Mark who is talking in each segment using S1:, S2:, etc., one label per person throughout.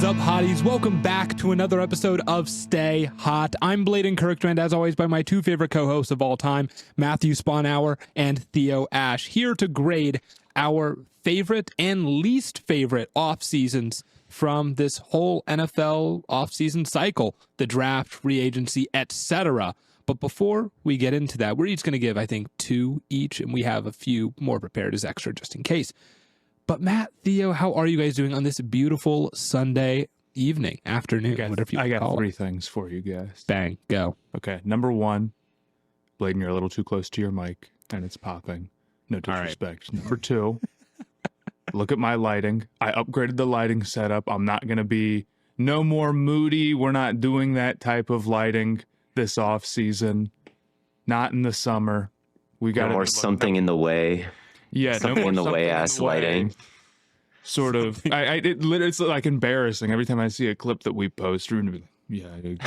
S1: up, hotties? Welcome back to another episode of Stay Hot. I'm Blaiden Kirktrand, as always, by my two favorite co-hosts of all time, Matthew Spawnhour and Theo Ash, here to grade our favorite and least favorite off seasons from this whole NFL offseason cycle, the draft, free agency, etc. But before we get into that, we're each going to give, I think, 2 each, and we have a few more prepared as extra just in case. But Matt, Theo, how are you guys doing on this beautiful Sunday evening, afternoon, whatever you call it?
S2: I got 3 things for you guys.
S1: Bang, go.
S2: Okay, number 1, Blaiden, you're a little too close to your mic, and it's popping. No disrespect. Right. Number 2, look at my lighting. I upgraded the lighting setup. I'm not going to be no more moody. We're not doing that type of lighting this off season. Not in the summer. We got
S3: more something in the way.
S2: Yeah,
S3: something
S2: no
S3: in the way ass lighting.
S2: Sort of. It's like embarrassing every time I see a clip that we post. We're gonna be like, yeah, I agree.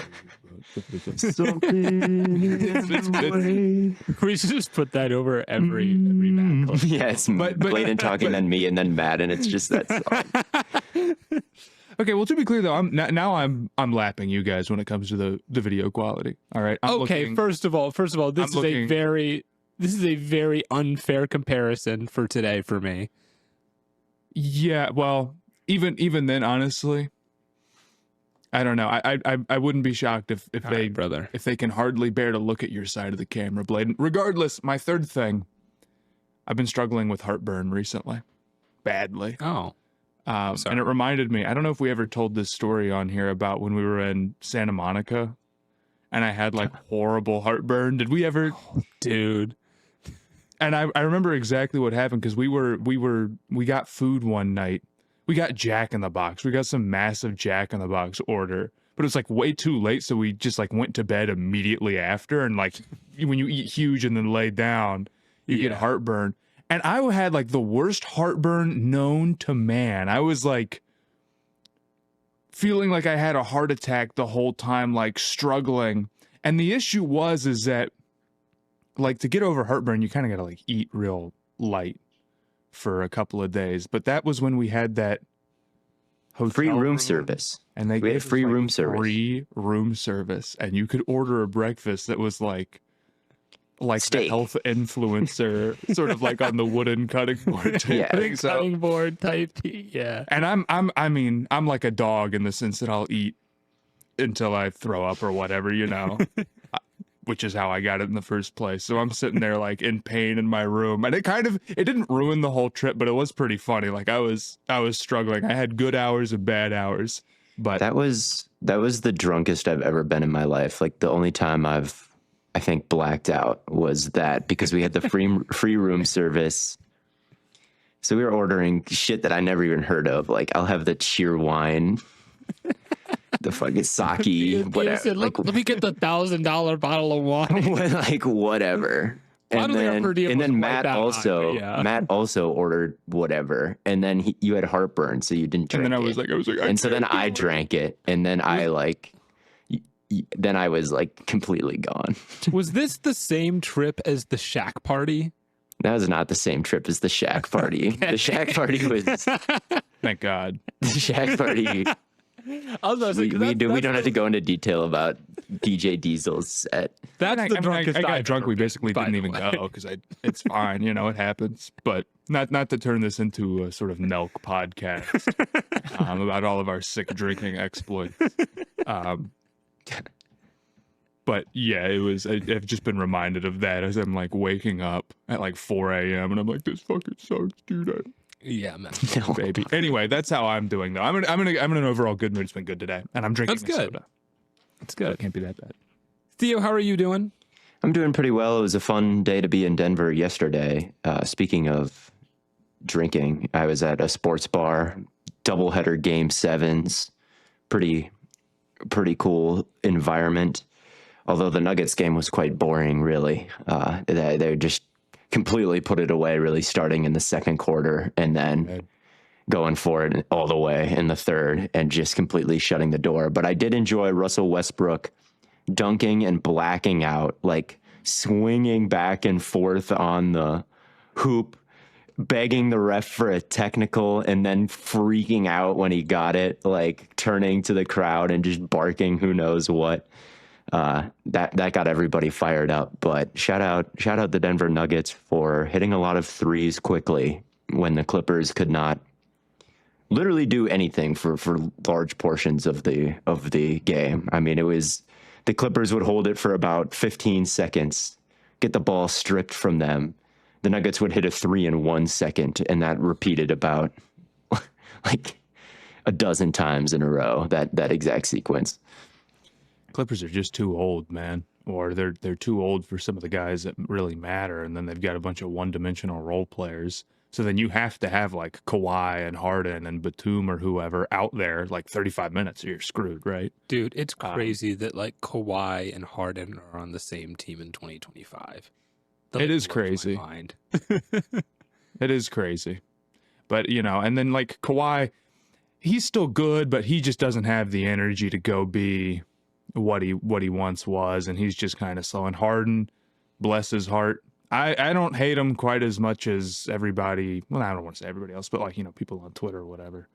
S3: Something in the way.
S1: We should just put that over every Matt clip.
S3: Yes, but Blaiden talking, then me, and then Matt, and it's just that song.
S2: Okay, well, to be clear though, I'm lapping you guys when it comes to the video quality. All right.
S1: First of all, this is a very unfair comparison for today for me.
S2: Yeah, well, even then, honestly, I don't know. I wouldn't be shocked if they can hardly bear to look at your side of the camera, Blaiden. Regardless, my third thing, I've been struggling with heartburn recently, badly.
S1: Oh.
S2: And it reminded me, I don't know if we ever told this story on here about when we were in Santa Monica and I had like horrible heartburn. Did we ever?
S1: Oh, dude.
S2: And I remember exactly what happened because we got food one night. We got Jack in the Box. We got some massive Jack in the Box order, but it was like way too late. So we just like went to bed immediately after. And like when you eat huge and then lay down, you get heartburn. And I had like the worst heartburn known to man. I was like feeling like I had a heart attack the whole time, like struggling. And the issue is that like to get over heartburn, you kind of got to like eat real light for a couple of days. But that was when we had that hotel
S3: free room service.
S2: And we
S3: had free room service.
S2: Free room service. And you could order a breakfast that was like
S3: steak.
S2: The health influencer, sort of like on the wooden cutting board type thing.
S1: Cutting board type tea, yeah.
S2: And I'm like a dog in the sense that I'll eat until I throw up or whatever, you know, which is how I got it in the first place. So I'm sitting there like in pain in my room, and it didn't ruin the whole trip, but it was pretty funny. Like I was struggling. I had good hours and bad hours, but
S3: that was the drunkest I've ever been in my life. Like the only time I think blacked out was that because we had the free room service. So we were ordering shit that I never even heard of. Like I'll have the cheer wine, the fucking sake, whatever.
S1: Said, let me get the $1,000 bottle of wine.
S3: Like whatever. And then Matt also ordered whatever. And then you had heartburn, so you didn't drink it.
S2: And then I was like,
S3: and so then I drank it, and then then I was like completely gone.
S1: Was this the same trip as the Shack party?
S3: That was not the same trip as the Shack party. Okay. The Shack party was...
S2: Thank God.
S3: The Shack party... we don't have to go into detail about DJ Diesel's set.
S1: That's the drunkest
S2: I got drunk. We basically didn't even go because it's fine. You know, it happens. But not to turn this into a sort of Nelk podcast about all of our sick drinking exploits. But yeah, I've just been reminded of that as I'm like waking up at like 4 a.m. and I'm like, this fucking sucks, dude.
S1: Yeah, man.
S3: No.
S2: Baby. Anyway, that's how I'm doing though. I'm in an overall good mood. It's been good today, and I'm drinking soda.
S1: That's good.
S2: So it can't be that bad.
S1: Theo, how are you doing?
S3: I'm doing pretty well. It was a fun day to be in Denver yesterday. Speaking of drinking, I was at a sports bar, doubleheader game 7s. Pretty cool environment. Although the Nuggets game was quite boring, really. They just completely put it away, really starting in the second quarter and then going for it all the way in the third and just completely shutting the door. But I did enjoy Russell Westbrook dunking and blacking out, like swinging back and forth on the hoop begging the ref for a technical and then freaking out when he got it, like turning to the crowd and just barking who knows what. That got everybody fired up. But shout out the Denver Nuggets for hitting a lot of threes quickly when the Clippers could not literally do anything for large portions of the game. I mean, it was the Clippers would hold it for about 15 seconds, get the ball stripped from them. The Nuggets would hit a 3 in 1 second, and that repeated about like a dozen times in a row, that exact sequence.
S2: Clippers are just too old, man. Or they're too old for some of the guys that really matter, and then they've got a bunch of one-dimensional role players. So then you have to have like Kawhi and Harden and Batum or whoever out there like 35 minutes or you're screwed, right?
S1: Dude, it's crazy that like Kawhi and Harden are on the same team in 2025.
S2: It is crazy. It is crazy. But, you know, and then like Kawhi, he's still good, but he just doesn't have the energy to go be what he once was, and he's just kind of slow. And Harden, bless his heart, I don't hate him quite as much as everybody. Well, I don't want to say everybody else, but like, you know, people on Twitter or whatever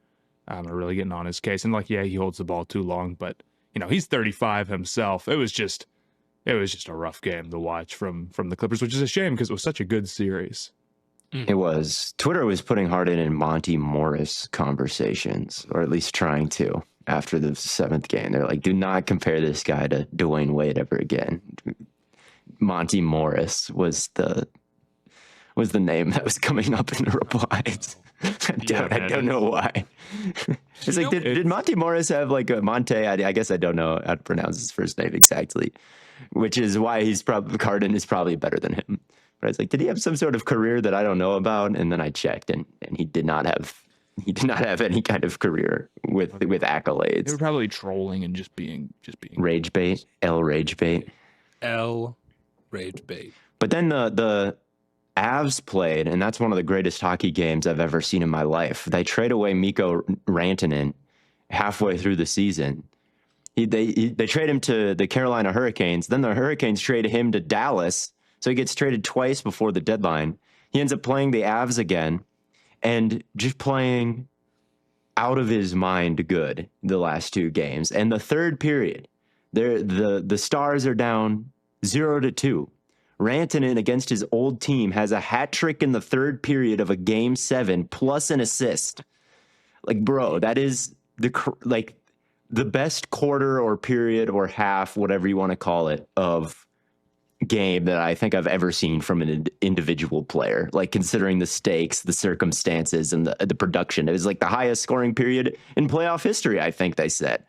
S2: are really getting on his case. And like, yeah, he holds the ball too long, but you know, he's 35 himself. It was just a rough game to watch from the Clippers, which is a shame because it was such a good series.
S3: It was. Twitter was putting Harden in Monty Morris conversations, or at least trying to. After the 7th game, they're like, do not compare this guy to Dwayne Wade ever again. Monty Morris was the name that was coming up in the replies. I don't know why. It's like, did Monty Morris have like a Monte? I guess I don't know how to pronounce his first name exactly, which is why Harden is probably better than him. But I was like, did he have some sort of career that I don't know about? And then I checked, and he did not have any kind of career with accolades.
S2: They were probably trolling and just being
S3: rage bait. Rage bait. But then the Avs played, and that's one of the greatest hockey games I've ever seen in my life. They trade away Mikko Rantanen halfway through the season. They trade him to the Carolina Hurricanes. Then the Hurricanes trade him to Dallas, so he gets traded twice before the deadline. He ends up playing the Avs again, and just playing out of his mind good the last 2 games. And the third period, the Stars are down 0-2. Rantanen against his old team has a hat trick in the third period of a game 7 plus an assist. Like, bro, that is the best quarter or period or half, whatever you want to call it, of game that I think I've ever seen from an individual player. Like, considering the stakes, the circumstances, and the production, it was like the highest scoring period in playoff history, I think they said.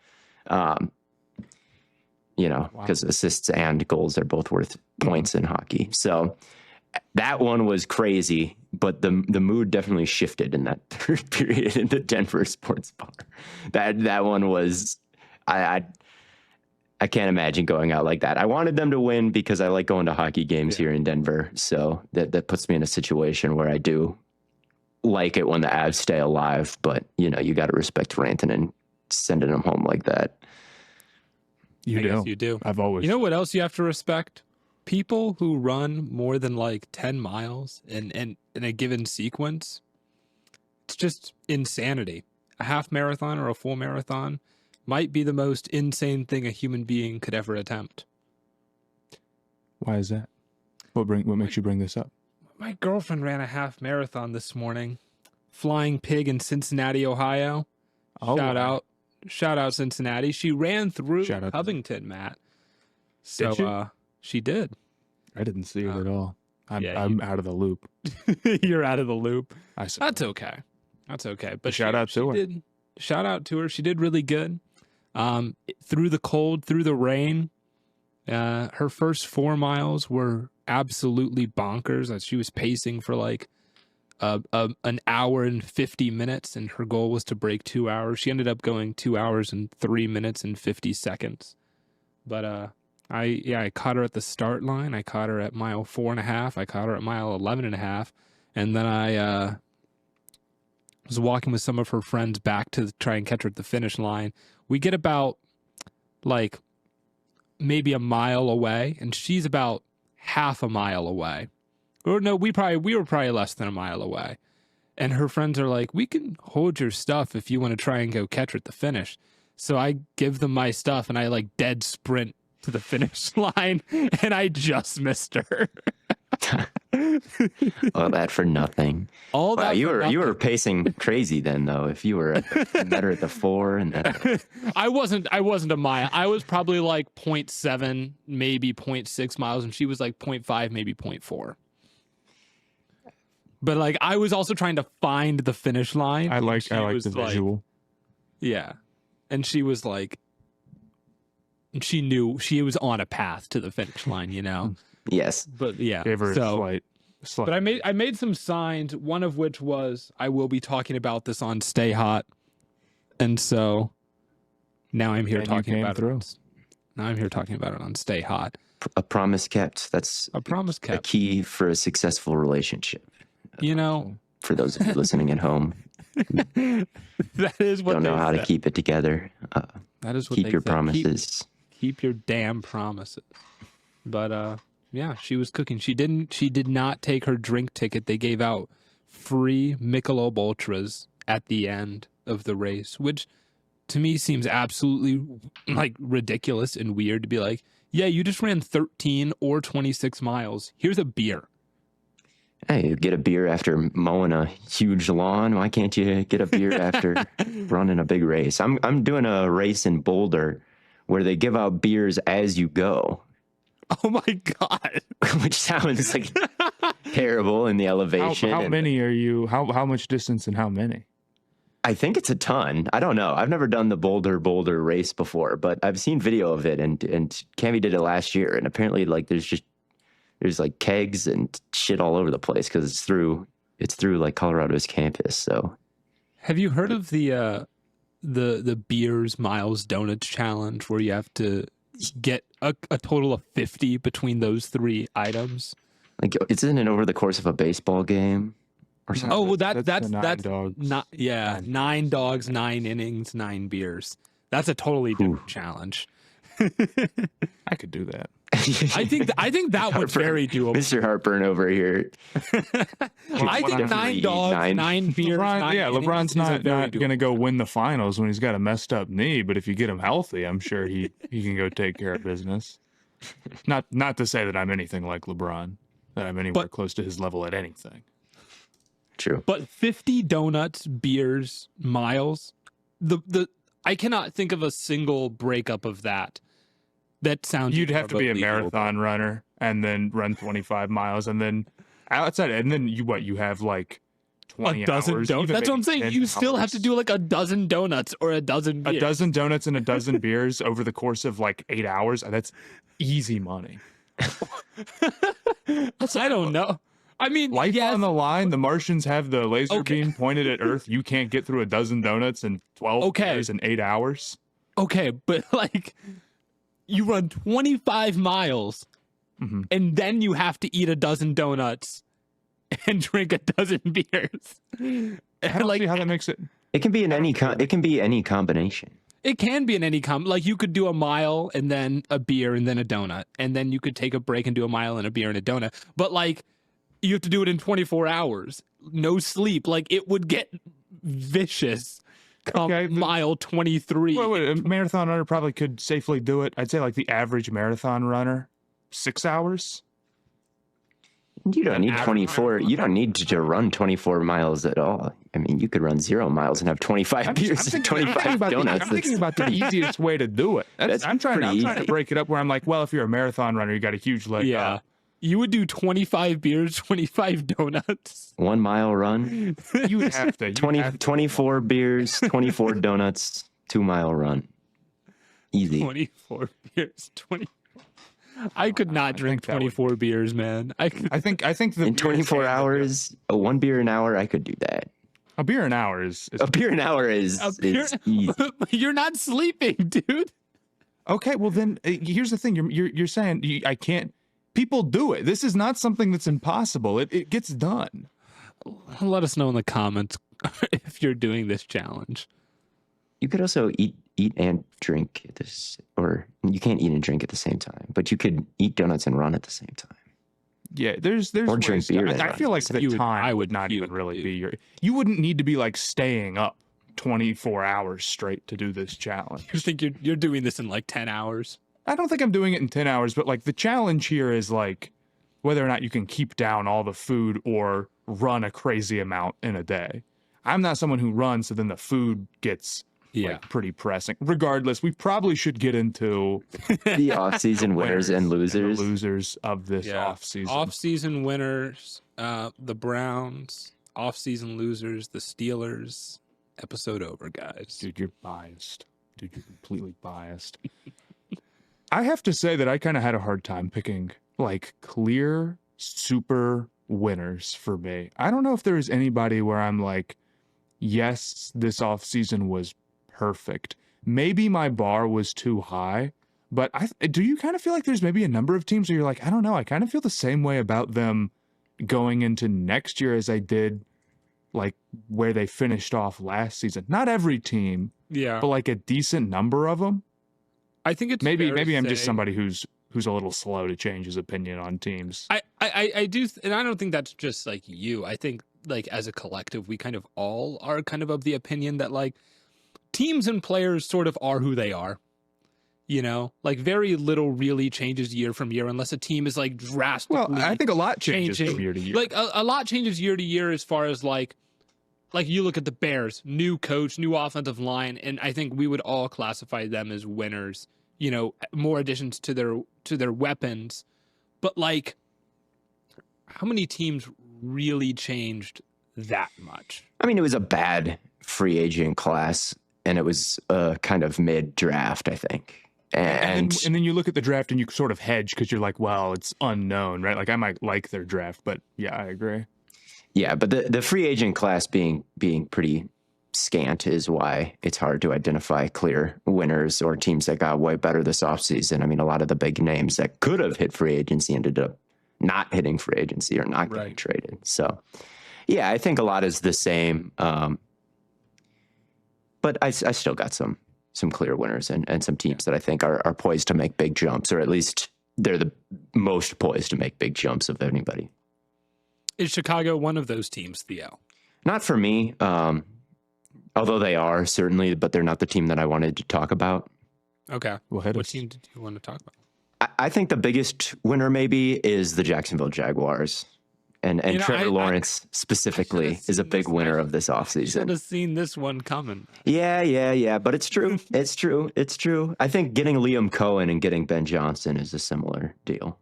S3: You know, because assists and goals are both worth points in hockey. So that one was crazy, but the mood definitely shifted in that third period in the Denver sports bar. That one was, I can't imagine going out like that. I wanted them to win because I like going to hockey games here in Denver. So that puts me in a situation where I do like it when the Avs stay alive, but you know, you got to respect Rantanen sending them home like that.
S1: I guess you do.
S2: I've always.
S1: You know what else you have to respect? People who run more than like 10 miles in a given sequence. It's just insanity. A half marathon or a full marathon might be the most insane thing a human being could ever attempt.
S2: Why is that? What makes you bring this up?
S1: My girlfriend ran a half marathon this morning. Flying Pig in Cincinnati, Ohio.
S2: Oh,
S1: Shout out Cincinnati. She ran through Covington, Matt. So she did.
S2: I didn't see it at all. I'm out of the loop.
S1: You're out of the loop.
S2: That's
S1: okay. That's okay. But
S2: shout out to her.
S1: Shout out to her. She did really good. Through the cold, through the rain. Her first 4 miles were absolutely bonkers. She was pacing for like an hour and 50 minutes, and her goal was to break 2 hours. She ended up going 2 hours and 3 minutes and 50 seconds. But I caught her at the start line. I caught her at mile 4.5. I caught her at mile 11.5, and then I was walking with some of her friends back to try and catch her at the finish line. We get about like maybe a mile away, and she's about half a mile away. Or no, we were probably less than a mile away. And her friends are like, we can hold your stuff if you want to try and go catch her at the finish. So I give them my stuff and I like dead sprint to the finish line and I just missed her.
S3: All that for nothing.
S1: All
S3: Wow,
S1: that
S3: you
S1: for
S3: were
S1: nothing.
S3: pacing crazy then though. If you were met her at the 4 and then
S1: I wasn't a mile. I was probably like 0.7, maybe 0.6 miles, and she was like 0.5, maybe 0.4. But like I was also trying to find the finish line.
S2: I like the
S1: like,
S2: visual.
S1: Yeah. And she was like, she knew she was on a path to the finish line, you know?
S3: yes.
S1: But yeah.
S2: Gave her a slight.
S1: But I made some signs, one of which was I will be talking about this on Stay Hot. And so now I'm here talking about it. Now I'm here talking about it on Stay Hot.
S3: A promise kept. That's
S1: A promise
S3: a
S1: kept.
S3: key for a successful relationship.
S1: You know,
S3: For those of you listening at home,
S1: that is what
S3: don't know
S1: they
S3: how to
S1: said.
S3: keep it together.
S1: That is what
S3: Keep
S1: they
S3: your
S1: said.
S3: promises.
S1: Keep your damn promises. But yeah, she was cooking. She did not take her drink ticket. They gave out free Michelob Ultras at the end of the race, which to me seems absolutely like ridiculous and weird to be like, yeah, you just ran 13 or 26 miles. Here's a beer.
S3: Hey, you get a beer after mowing a huge lawn. Why can't you get a beer after running a big race? I'm doing a race in Boulder where they give out beers as you go,
S1: Oh my God.
S3: which sounds like terrible in the elevation.
S2: How
S3: and
S2: many are you? How much distance and how many?
S3: I think it's a ton. I don't know. I've never done the Boulder race before, but I've seen video of it, and Cammy did it last year, and apparently like there's like kegs and shit all over the place because it's through like Colorado's campus. So
S1: Have you heard of the Beers Miles Donuts challenge where you have to get a total of 50 between those 3 items?
S3: like, isn't it over the course of a baseball game or something?
S1: Oh, well,
S2: the
S1: that's
S2: 9 dogs.
S1: not, yeah, 9 dogs, 9 innings, 9 beers. That's a totally different challenge.
S2: I could do that.
S1: I think that was very doable.
S3: Mr. Heartburn over here.
S1: I think
S3: Definitely
S1: 9
S3: eat
S1: dogs,
S3: 9.
S1: 9 beers, 9 innings
S2: LeBron's
S1: is
S2: not
S1: very
S2: going to
S1: doable.
S2: go win the finals when he's got a messed up knee, but if you get him healthy, I'm sure he can go take care of business. Not to say that I'm anything like LeBron, that I'm anywhere close to his level at anything.
S3: True.
S1: But 50 donuts, beers, miles, the I cannot think of a single breakup of that. That sounds.
S2: You'd have to be a
S1: remotely
S2: marathon runner and then run 25 miles, and then outside, and then you have like 20
S1: a dozen
S2: hours.
S1: donuts.
S2: even
S1: That's what I'm
S2: maybe
S1: saying.
S2: 10
S1: You still have to
S2: hours.
S1: do like a dozen donuts or a dozen beers.
S2: A dozen donuts and a dozen beers over the course of like 8 hours. That's easy money.
S1: I don't know. I mean,
S2: Life
S1: yes,
S2: on the line. The Martians have the laser beam pointed at Earth. You can't get through a dozen donuts in 12 beers in 8 hours.
S1: okay, but like you run 25 miles and then you have to eat a dozen donuts and drink a dozen beers.
S2: I don't
S1: like
S2: see how that makes it.
S3: It can be in any it can be any combination.
S1: it can be in any like you could do a mile and then a beer and then a donut, and then you could take a break and do a mile and a beer and a donut. But like you have to do it in 24 hours, no sleep. Like it would get vicious come
S2: Okay,
S1: mile 23.
S2: Wait, a marathon runner probably could safely do it. I'd say like the average marathon runner, 6 hours.
S3: You don't need 24. You don't need to run 24 miles at all. I mean, you could run 0 miles and have 25 beers and 25 donuts.
S2: I'm thinking about the easiest way to do it.
S3: That's
S2: I'm trying
S3: pretty
S2: to
S3: easy.
S2: break it up where I'm like, well, if you're a marathon runner, you got a huge leg
S1: Yeah.
S2: up.
S1: You would do 25 beers, 25 donuts.
S3: 1 mile run,
S2: You would have to.
S3: 24 beers, 24 donuts, 2 mile run. Easy.
S1: 24 beers, 20. I could not drink
S2: think that would-
S1: 24 beers, man.
S2: I think the
S3: In 24 hours, 1 beer an hour, I could do that.
S2: a beer an hour is
S3: A beer an hour is easy.
S1: You're not sleeping, dude.
S2: okay. Well, then here's the thing. You're saying I can't. People do it. This is not something that's impossible. It gets done.
S1: Let us know in the comments if you're doing this challenge.
S3: You could also eat and drink at this, or you can't eat and drink at the same time, but you could eat donuts and run at the same time.
S2: Yeah, there's
S3: Or
S2: ways
S3: drink beer.
S2: I feel like the time would not even really be your. You wouldn't need to be like staying up 24 hours straight to do this challenge.
S1: You think you're doing this in like 10 hours?
S2: I don't think I'm doing it in 10 hours, but like the challenge here is like whether or not you can keep down all the food or run a crazy amount in a day. I'm not someone who runs, so then the food gets like pretty pressing. Regardless, we probably should get into
S3: the off-season winners and losers.
S2: The losers of this off-season.
S1: Off-season winners, the Browns. Off-season losers, the Steelers. Episode over, guys.
S2: Dude, you're biased. Dude, you're completely biased. I have to say that I kind of had a hard time picking like clear super winners for me. I don't know if there is anybody where I'm like, yes, this offseason was perfect. Maybe my bar was too high, but do you kind of feel like there's maybe a number of teams where you're like, I don't know, I kind of feel the same way about them going into next year as I did like where they finished off last season. Not every team, but like a decent number of them.
S1: I think it's
S2: maybe I'm just somebody who's a little slow to change his opinion on teams.
S1: I do, and I don't think that's just like you. I think like as a collective, we kind of all are kind of the opinion that like teams and players sort of are who they are. You know, like very little really changes year from year unless a team is like drastically.
S2: Well, I think a lot changes from year to year.
S1: Like a lot changes year to year as far as like you look at the Bears, new coach, new offensive line, and I think we would all classify them as winners. You know, more additions to their weapons, but like, how many teams really changed that much?
S3: I mean, it was a bad free agent class, and it was kind of mid-draft, I think. And
S2: then you look at the draft and you sort of hedge because you're like, well, it's unknown, right? Like I might like their draft, but yeah, I agree.
S3: Yeah, but the free agent class being pretty scant is why it's hard to identify clear winners or teams that got way better this offseason. I mean, a lot of the big names that could have hit free agency ended up not hitting free agency or not getting traded. So, yeah, I think a lot is the same. But I still got some clear winners and some teams that I think are poised to make big jumps, or at least they're the most poised to make big jumps of anybody.
S1: Is Chicago one of those teams, Theo?
S3: Not for me. Although they are, certainly, but they're not the team that I wanted to talk about.
S1: Okay. What team did you want to talk about?
S3: I think the biggest winner maybe is the Jacksonville Jaguars. And Trevor Lawrence specifically is a big winner of this offseason.
S1: Should have seen this one coming.
S3: Yeah. But it's true. It's true. I think getting Liam Cohen and getting Ben Johnson is a similar deal.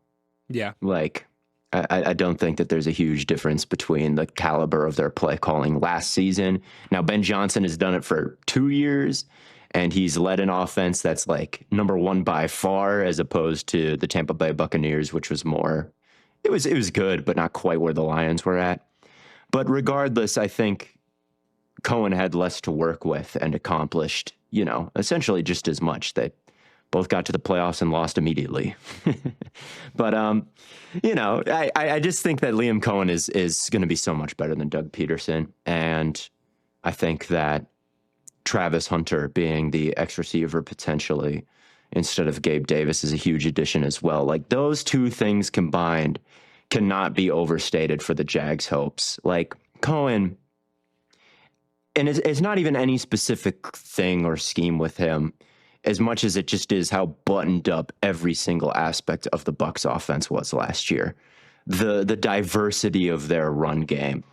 S1: Yeah.
S3: Like, I don't think that there's a huge difference between the caliber of their play calling last season. Now, Ben Johnson has done it for 2 years, and he's led an offense that's like number one by far, as opposed to the Tampa Bay Buccaneers, which was more, it was good, but not quite where the Lions were at. But regardless, I think Cohen had less to work with and accomplished, essentially just as much. They both got to the playoffs and lost immediately. But, I just think that Liam Cohen is going to be so much better than Doug Peterson. And I think that Travis Hunter being the X receiver potentially instead of Gabe Davis is a huge addition as well. Like those two things combined cannot be overstated for the Jags' hopes. Like Cohen, and it's not even any specific thing or scheme with him, as much as it just is how buttoned up every single aspect of the Bucs offense was last year. The diversity of their run game,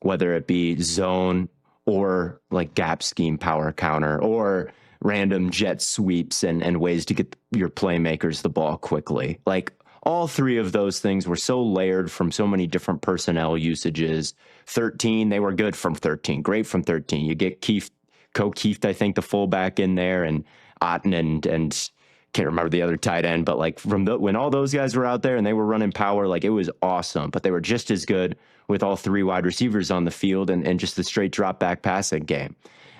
S3: whether it be zone or like gap scheme power counter or random jet sweeps and ways to get your playmakers the ball quickly. Like all three of those things were so layered from so many different personnel usages. 13, they were good from 13, great from 13. You get Keith, I think, the fullback in there, and Otten and can't remember the other tight end, but like when all those guys were out there and they were running power, like it was awesome. But they were just as good with all three wide receivers on the field and just the straight drop back passing game.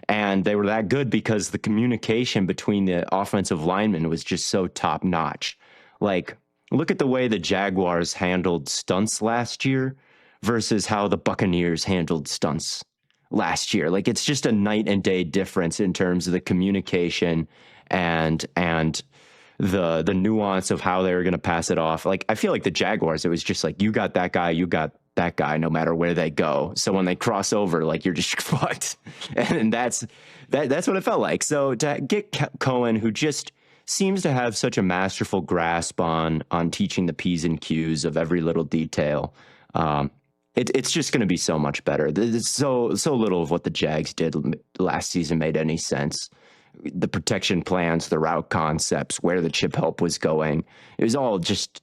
S3: And they were that good because the communication between the offensive linemen was just so top notch. Like, look at the way the Jaguars handled stunts last year versus how the Buccaneers handled stunts last year. Like, it's just a night and day difference in terms of the communication and the nuance of how they were going to pass it off. Like, I feel like the Jaguars, it was just like, you got that guy, you got that guy, no matter where they go. So when they cross over, like, you're just fucked. And that's what it felt like. So to get Cohen, who just seems to have such a masterful grasp on teaching the P's and Q's of every little detail, it's just going to be so much better. There's so little of what the Jags did last season made any sense. The protection plans, the route concepts, where the chip help was going, it was all just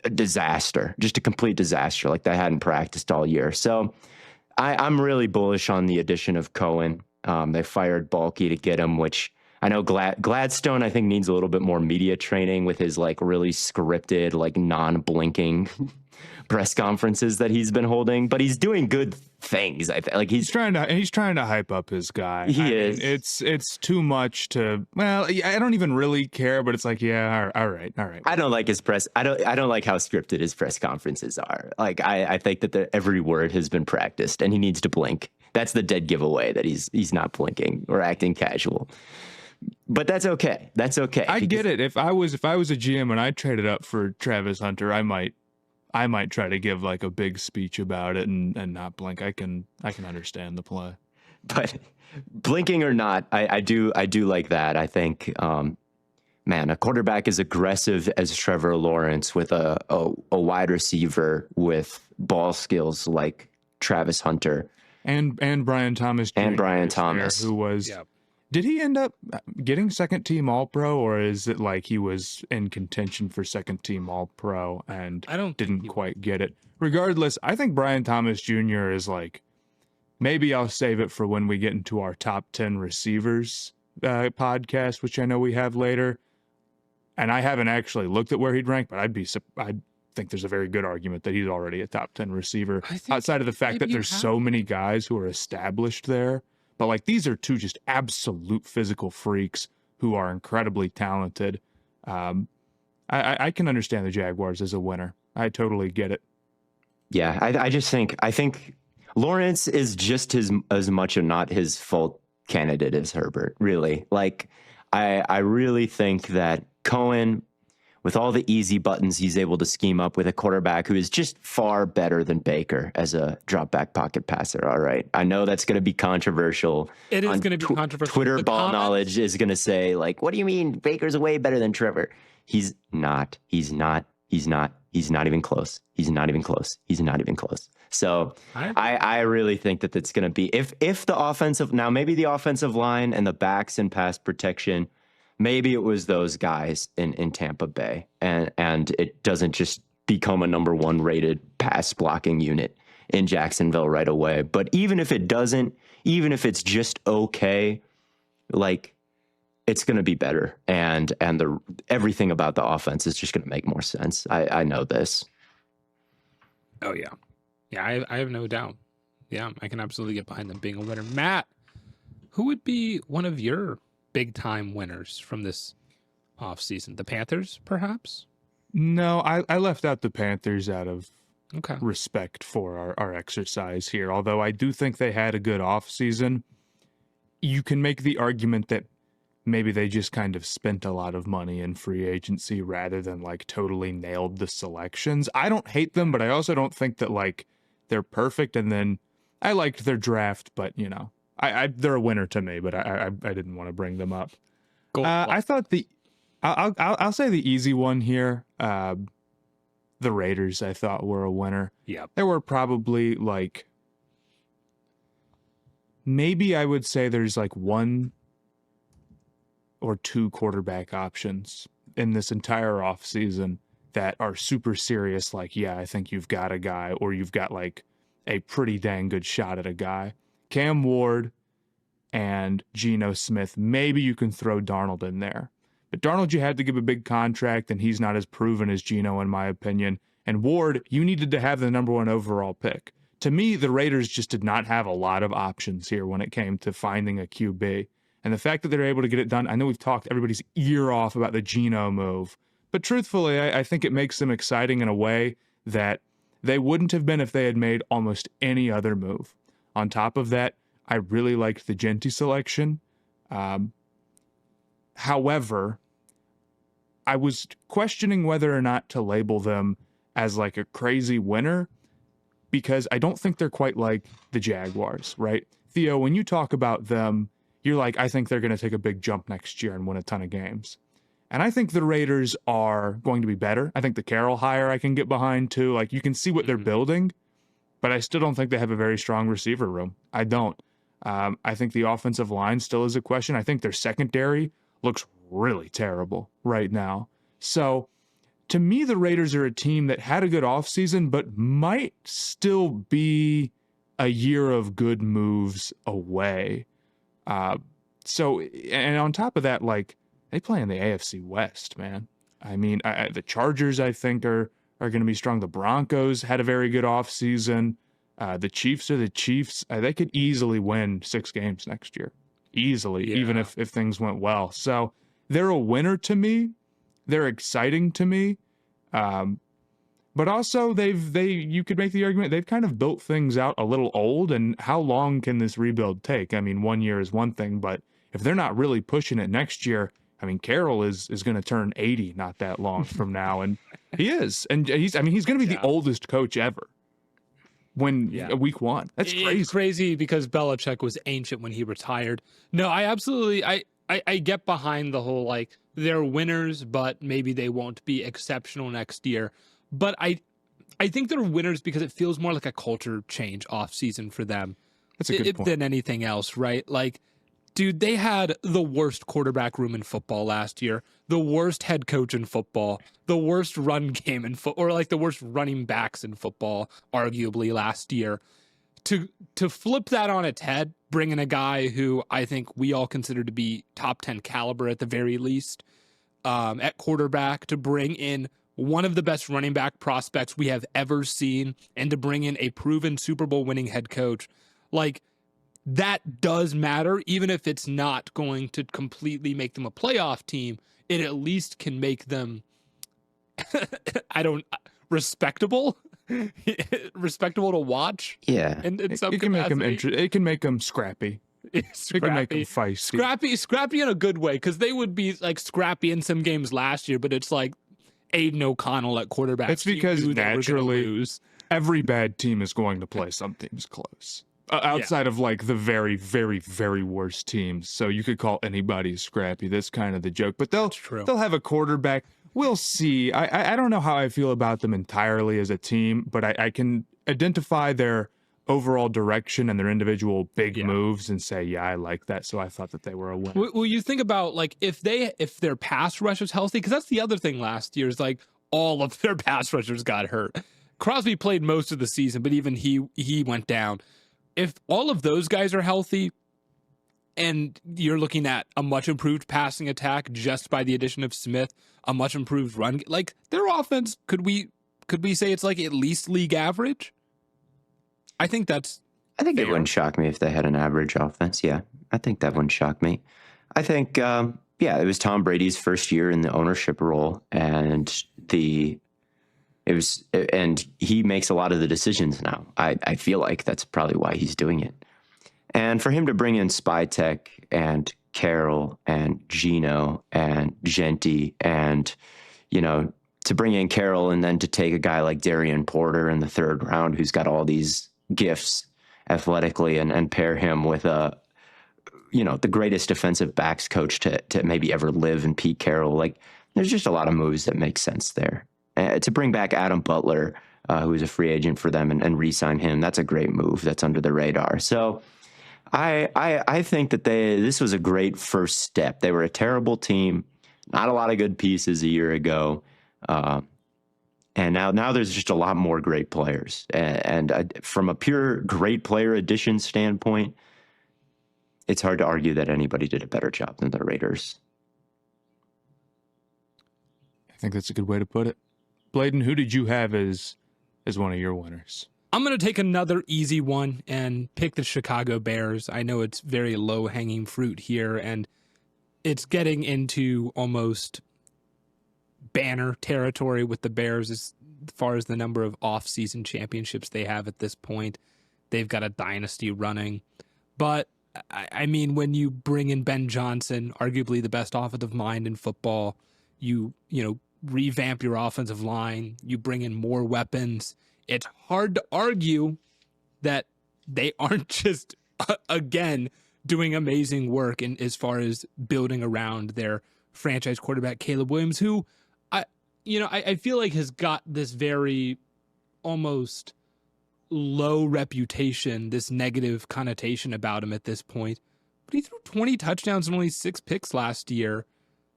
S3: a disaster, just a complete disaster. Like, they hadn't practiced all year. So I'm really bullish on the addition of Cohen. They fired Balky to get him, which I know Gladstone, I think, needs a little bit more media training with his like really scripted, like non-blinking press conferences that he's been holding, but he's doing good things. Like he's trying
S2: to hype up his guy.
S3: He is.
S2: Mean, it's too much to. Well, I don't even really care, but it's like, yeah, all right.
S3: I don't like his press. I don't like how scripted his press conferences are. Like, I think that every word has been practiced, and he needs to blink. That's the dead giveaway, that he's not blinking or acting casual. But that's okay. That's okay.
S2: I get it. If I was a GM and I traded up for Travis Hunter, I might try to give like a big speech about it and not blink. I can understand the play.
S3: But blinking or not, I do like that. I think, man, a quarterback as aggressive as Trevor Lawrence with a wide receiver with ball skills like Travis Hunter
S2: and Brian Thomas Jr.
S3: and Brian Thomas,
S2: who was.
S1: Yep.
S2: Did he end up getting second team All Pro, or is it like he was in contention for second team All Pro and didn't quite get it? Regardless, I think Brian Thomas Jr. is like, maybe I'll save it for when we get into our top 10 receivers podcast, which I know we have later. And I haven't actually looked at where he'd rank, but I think there's a very good argument that he's already a top 10 receiver, outside of the fact that there's so many guys who are established there. But like, these are two just absolute physical freaks who are incredibly talented. I can understand the Jaguars as a winner. I totally get it.
S3: Yeah, I think Lawrence is just as much a not his fault candidate as Herbert, really. Like, I really think that Cohen, with all the easy buttons he's able to scheme up with a quarterback who is just far better than Baker as a drop back pocket passer. All right. I know that's going to be controversial.
S1: It is going to be controversial.
S3: Twitter ball knowledge is going to say, like, what do you mean Baker's way better than Trevor? He's not even close. He's not even close. So I really think that that's going to be, if the offensive, now maybe the offensive line and the backs and pass protection, maybe it was those guys in Tampa Bay, and it doesn't just become a number 1 rated pass blocking unit in Jacksonville right away. But even if it doesn't, even if it's just okay, like, it's going to be better, and everything about the offense is just going to make more sense. I know this.
S1: Oh yeah, I have no doubt. Yeah, I can absolutely get behind them being a winner. Matt, who would be one of your big time winners from this offseason? The Panthers, perhaps?
S2: No, I left out the Panthers out of respect for our exercise here. Although I do think they had a good offseason. You can make the argument that maybe they just kind of spent a lot of money in free agency rather than like totally nailed the selections. I don't hate them, but I also don't think that like they're perfect. And then I liked their draft, but you know, they're a winner to me, but I didn't want to bring them up. I thought I'll say the easy one here. The Raiders, I thought, were a winner.
S1: Yeah,
S2: there were probably like, maybe I would say there's like 1 or 2 quarterback options in this entire offseason that are super serious. Like, yeah, I think you've got a guy, or you've got like a pretty dang good shot at a guy. Cam Ward and Geno Smith. Maybe you can throw Darnold in there. But Darnold, you had to give a big contract, and he's not as proven as Geno, in my opinion. And Ward, you needed to have the number 1 overall pick. To me, the Raiders just did not have a lot of options here when it came to finding a QB. And the fact that they're able to get it done, I know we've talked everybody's ear off about the Geno move, but truthfully, I think it makes them exciting in a way that they wouldn't have been if they had made almost any other move. On top of that, I really liked the Genti selection. However, I was questioning whether or not to label them as like a crazy winner, because I don't think they're quite like the Jaguars, right? Theo, when you talk about them, you're like, I think they're going to take a big jump next year and win a ton of games. And I think the Raiders are going to be better. I think the Carroll hire I can get behind too. Like, you can see what they're building, but I still don't think they have a very strong receiver room. I don't. I think the offensive line still is a question. I think their secondary looks really terrible right now. So to me, the Raiders are a team that had a good offseason, but might still be a year of good moves away. And on top of that, like, they play in the AFC West, man. I mean, the Chargers, I think, are going to be strong. The Broncos had a very good offseason. The Chiefs are the Chiefs. They could easily win 6 games next year. Easily, even if things went well. So they're a winner to me. They're exciting to me. But also you could make the argument they've kind of built things out a little old, and how long can this rebuild take? I mean, 1 year is one thing, but if they're not really pushing it next year, I mean, Carroll is going to turn 80 not that long from now, and he is. And he's going to be the oldest coach ever week 1. That's crazy.
S1: It's crazy because Belichick was ancient when he retired. No, I get behind the whole, like, they're winners, but maybe they won't be exceptional next year. But I think they're winners because it feels more like a culture change off season for them.
S2: That's a good point.
S1: Than anything else, right? Like, dude, they had the worst quarterback room in football last year, the worst head coach in football, the worst run game in football, or like the worst running backs in football, arguably last year. To flip that on its head, bring in a guy who I think we all consider to be top 10 caliber at the very least at quarterback, to bring in one of the best running back prospects we have ever seen, and to bring in a proven Super Bowl winning head coach, like, that does matter. Even if it's not going to completely make them a playoff team, it at least can make them respectable to watch.
S3: Yeah.
S1: And
S2: It can make them it can make them scrappy. It can make them feisty.
S1: Scrappy in a good way, because they would be like scrappy in some games last year, but it's like Aiden O'Connell at quarterback.
S2: It's because naturally every bad team is going to play some teams close. Outside of like the very, very, very worst teams. So you could call anybody scrappy. That's kind of the joke. But they'll have a quarterback. We'll see. I don't know how I feel about them entirely as a team, but I can identify their overall direction and their individual big moves and say, yeah, I like that. So I thought that they were a winner.
S1: Well, you think about, like, if their pass rush was healthy, because that's the other thing last year is, like, all of their pass rushers got hurt. Crosby played most of the season, but even he went down. If all of those guys are healthy, and you're looking at a much improved passing attack just by the addition of Smith, a much improved run, like, their offense, could we say it's like at least league average? I think fair.
S3: It wouldn't shock me if they had an average offense. Yeah, I think that wouldn't shock me. I think, it was Tom Brady's first year in the ownership role, and he makes a lot of the decisions now. I feel like that's probably why he's doing it. And for him to bring in Spytek and Carroll and Gino and Genti, and, to bring in Carroll and then to take a guy like Darian Porter in the 3rd round, who's got all these gifts athletically, and pair him with the greatest defensive backs coach to maybe ever live in Pete Carroll. Like, there's just a lot of moves that make sense there. To bring back Adam Butler, who is a free agent for them, and re-sign him, that's a great move. That's under the radar. So I think that this was a great first step. They were a terrible team, not a lot of good pieces a year ago. And now there's just a lot more great players. And from a pure great player addition standpoint, it's hard to argue that anybody did a better job than the Raiders.
S2: I think that's a good way to put it. Blaiden, who did you have as one of your winners?
S1: I'm going to take another easy one and pick the Chicago Bears. I know it's very low-hanging fruit here, and it's getting into almost banner territory with the Bears as far as the number of off-season championships they have at this point. They've got a dynasty running. But, I mean, when you bring in Ben Johnson, arguably the best offensive mind in football, you revamp your offensive line, you bring in more weapons. It's hard to argue that they aren't just again doing amazing work in as far as building around their franchise quarterback Caleb Williams, who I feel like has got this very almost low reputation, this negative connotation about him at this point. But he threw 20 touchdowns and only 6 picks last year.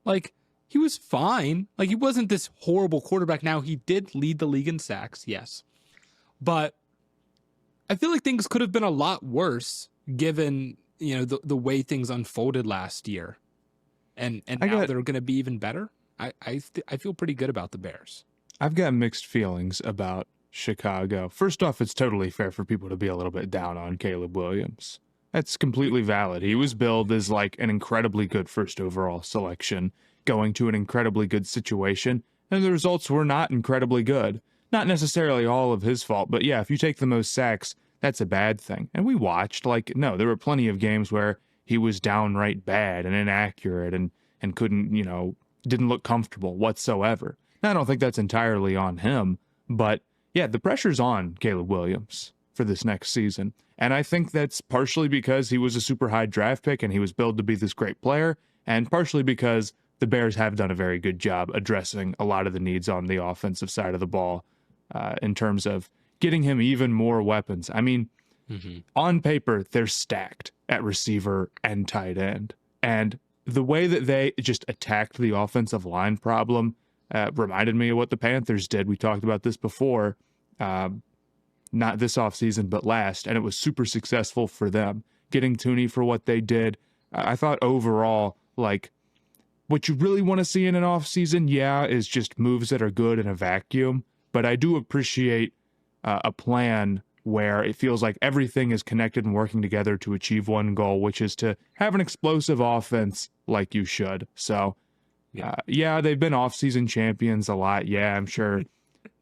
S1: Like, he was fine. Like, he wasn't this horrible quarterback. Now, he did lead the league in sacks, yes. But I feel like things could have been a lot worse given, the way things unfolded last year. And now they're going to be even better. I feel pretty good about the Bears.
S2: I've got mixed feelings about Chicago. First off, it's totally fair for people to be a little bit down on Caleb Williams. That's completely valid. He was billed as like an incredibly good first overall selection, going to an incredibly good situation, and the results were not incredibly good. Not necessarily all of his fault, but yeah, if you take the most sacks, that's a bad thing. And we watched, there were plenty of games where he was downright bad and inaccurate and couldn't, didn't look comfortable whatsoever. Now, I don't think that's entirely on him, but yeah, the pressure's on Caleb Williams for this next season. And I think that's partially because he was a super high draft pick and he was billed to be this great player, and partially because the Bears have done a very good job addressing a lot of the needs on the offensive side of the ball in terms of getting him even more weapons. I mean, on paper, they're stacked at receiver and tight end. And the way that they just attacked the offensive line problem reminded me of what the Panthers did. We talked about this before, not this offseason, but last, and it was super successful for them. Getting Tooney for what they did. I thought overall, what you really want to see in an offseason, is just moves that are good in a vacuum. But I do appreciate a plan where it feels like everything is connected and working together to achieve one goal, which is to have an explosive offense like you should. So, they've been off-season champions a lot. Yeah, I'm sure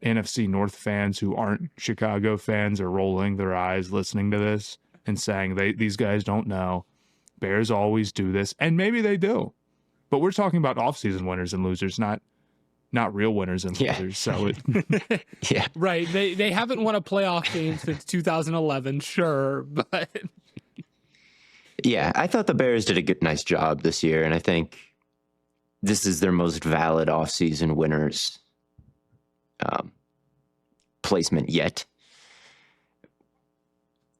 S2: NFC North fans who aren't Chicago fans are rolling their eyes listening to this and saying these guys don't know. Bears always do this, and maybe they do. But we're talking about off-season winners and losers, not real winners and losers. So
S3: yeah,
S1: right. They haven't won a playoff game since 2011, sure, but
S3: yeah, I thought the Bears did a nice job this year, and I think this is their most valid offseason winners placement yet.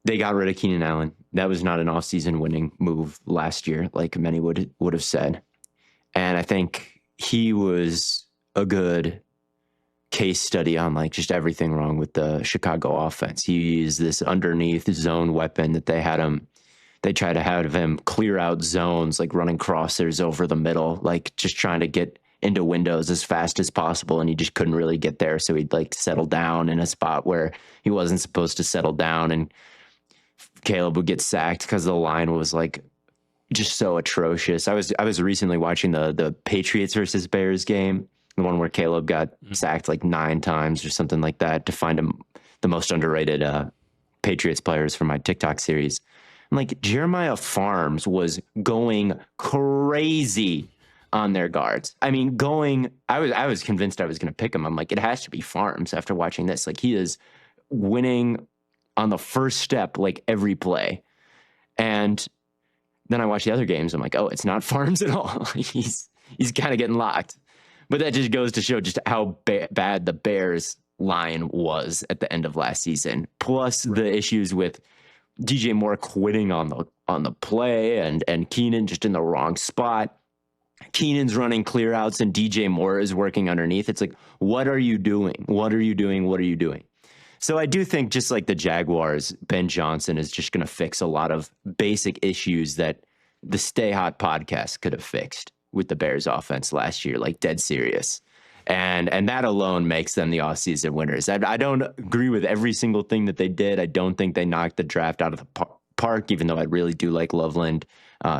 S3: They got rid of Keenan Allen. That was not an offseason winning move last year, like many would have said. And I think he was a good case study on just everything wrong with the Chicago offense. He used this underneath zone weapon that they had him. They tried to have him clear out zones, running crossers over the middle, just trying to get into windows as fast as possible, and he just couldn't really get there. So he'd settle down in a spot where he wasn't supposed to settle down, and Caleb would get sacked because the line was just so atrocious. I was recently watching the Patriots versus Bears game, the one where Caleb got sacked 9 times or something like that, to find him the most underrated Patriots players for my TikTok series. Jeremiah Farms was going crazy on their guards. I mean, I was convinced I was going to pick him. I'm it has to be Farms after watching this. He is winning on the first step, every play. And then I watch the other games. I'm oh, it's not Farms at all. He's kind of getting locked. But that just goes to show just how bad the Bears line was at the end of last season. Plus the issues with DJ Moore quitting on the play and Keenan just in the wrong spot. Keenan's running clear outs and DJ Moore is working underneath. It's what are you doing? What are you doing? What are you doing? So I do think just like the Jaguars, Ben Johnson is just going to fix a lot of basic issues that the Stay Hot podcast could have fixed with the Bears offense last year, dead serious. And that alone makes them the offseason winners. I don't agree with every single thing that they did. I don't think they knocked the draft out of the park, even though I really do like Loveland,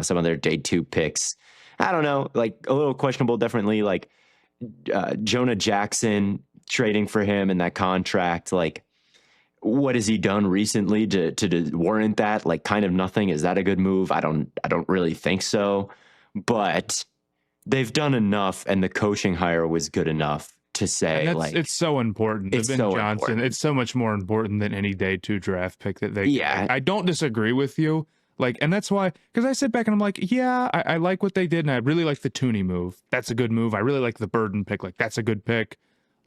S3: some of their day 2 picks. I don't know, a little questionable, definitely, Jonah Jackson, trading for him and that contract, what has he done recently to warrant that? Kind of nothing. Is that a good move? I don't really think so. But they've done enough, and the coaching hire was good enough to say,
S2: And
S3: like,
S2: it's so important. The
S3: it's
S2: Ben
S3: so
S2: Johnson,
S3: important.
S2: it's so much more important than any day 2 draft pick that they
S3: Yeah.
S2: like, I don't disagree with you. Like, and that's why, because I sit back and I'm like, yeah, I like what they did, and I really like the Tooney move. That's a good move. I really like the Burden pick. Like, that's a good pick.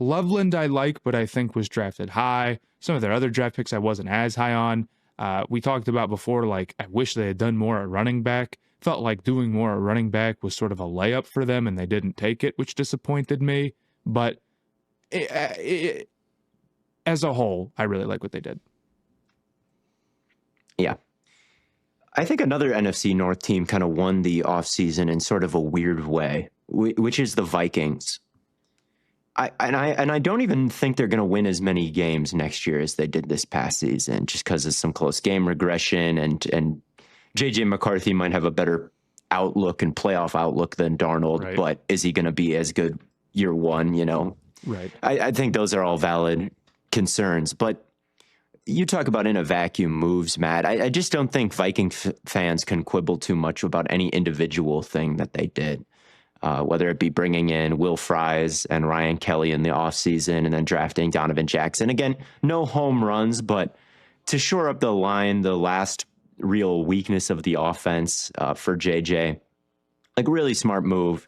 S2: Loveland I like, but I think was drafted high. Some of their other draft picks I wasn't as high on. We talked about before, like, I wish they had done more at running back. Felt like doing more at running back was sort of a layup for them, and they didn't take it, which disappointed me. But as a whole, I really like what they did.
S3: Yeah. I think another NFC North team kind of won the offseason in sort of a weird way, which is the Vikings. I don't even think they're going to win as many games next year as they did this past season, just because of some close game regression, and JJ McCarthy might have a better outlook and playoff outlook than Darnold,
S2: Right.
S3: but is he going to be as good year one? You know,
S2: Right.
S3: I think those are all valid concerns, but you talk about in a vacuum moves, Matt. I just don't think Viking fans can quibble too much about any individual thing that they did. Whether it be bringing in Will Fries and Ryan Kelly in the offseason and then drafting Donovan Jackson. Again, no home runs, but to shore up the line, the last real weakness of the offense for JJ, like really smart move.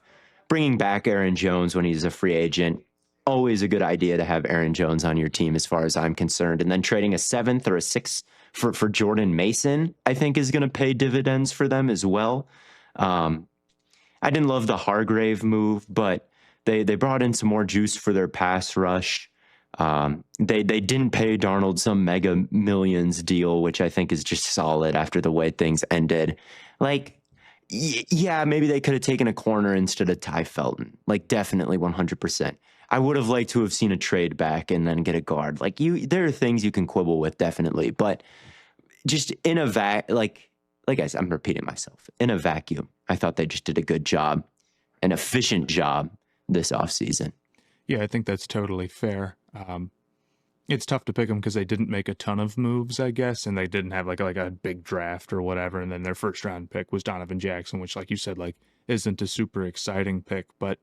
S3: Bringing back Aaron Jones when he's a free agent, always a good idea to have Aaron Jones on your team as far as I'm concerned. And then trading a 7th or a 6th for Jordan Mason, I think is going to pay dividends for them as well. I didn't love the Hargrave move, but they brought in some more juice for their pass rush. They didn't pay Darnold some mega millions deal, which I think is just solid after the way things ended. Like, yeah, maybe they could have taken a corner instead of Ty Felton. Like, definitely 100%. I would have liked to have seen a trade back and then get a guard. Like, there are things you can quibble with, definitely, but just in a like I said, I'm repeating myself. In a vacuum, I thought they just did a good job, an efficient job this offseason.
S2: Yeah, I think that's totally fair. It's tough to pick them because they didn't make a ton of moves, I guess, and they didn't have like a big draft or whatever. And then their first round pick was Donovan Jackson, which, like you said, like isn't a super exciting pick. But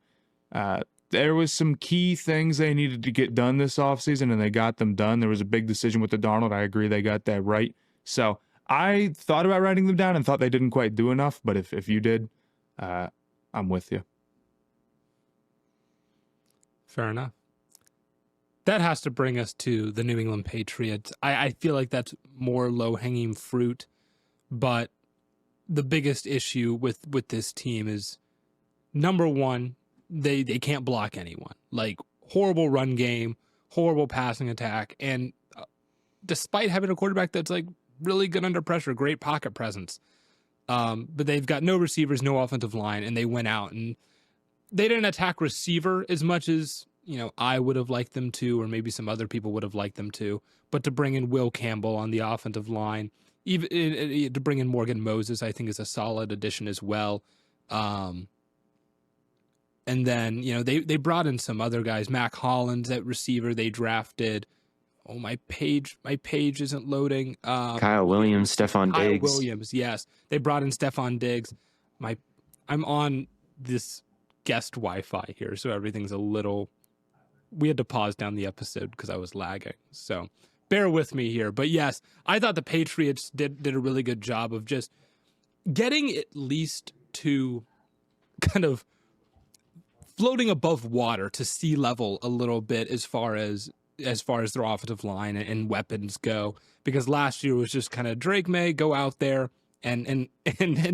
S2: there was some key things they needed to get done this offseason, and they got them done. There was a big decision with the Darnold. I agree they got that right. So I thought about writing them down and thought they didn't quite do enough. But if you did, I'm with you.
S1: Fair enough. That has to bring us to the New England Patriots. I feel like that's more low-hanging fruit, but the biggest issue with this team is, number one, they can't block anyone. Like, horrible run game, horrible passing attack, and despite having a quarterback that's like really good under pressure, great pocket presence, but they've got no receivers, no offensive line, and they went out and they didn't attack receiver as much as, you know, I would have liked them to, or maybe some other people would have liked them to. But to bring in Will Campbell on the offensive line, even to bring in Morgan Moses, I think is a solid addition as well. And then, you know, they brought in some other guys. Mac Hollins at receiver they drafted. Oh, my page isn't loading.
S3: Kyle Williams, Stephon
S1: Kyle
S3: Diggs.
S1: Williams, yes. They brought in Stephon Diggs. I'm on this guest Wi-Fi here, so everything's a little... We had to pause down the episode because I was lagging. So bear with me here. But yes, I thought the Patriots did a really good job of just getting at least to kind of floating above water to sea level a little bit as far as their offensive line and weapons go. Because last year was just kind of Drake May, go out there and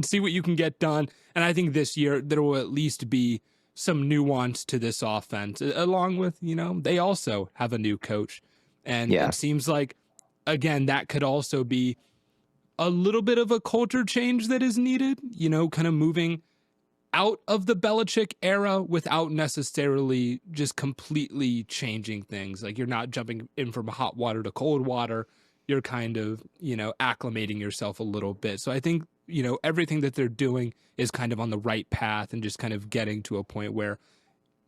S1: see what you can get done. And I think this year there will at least be some nuance to this offense, along with, you know, they also have a new coach. And
S3: Yeah.
S1: It seems like, again, that could also be a little bit of a culture change that is needed, you know, kind of moving out of the Belichick era without necessarily just completely changing things. Like, you're not jumping in from hot water to cold water. You're kind of, you know, acclimating yourself a little bit. So I think, you know, everything that they're doing is kind of on the right path and just kind of getting to a point where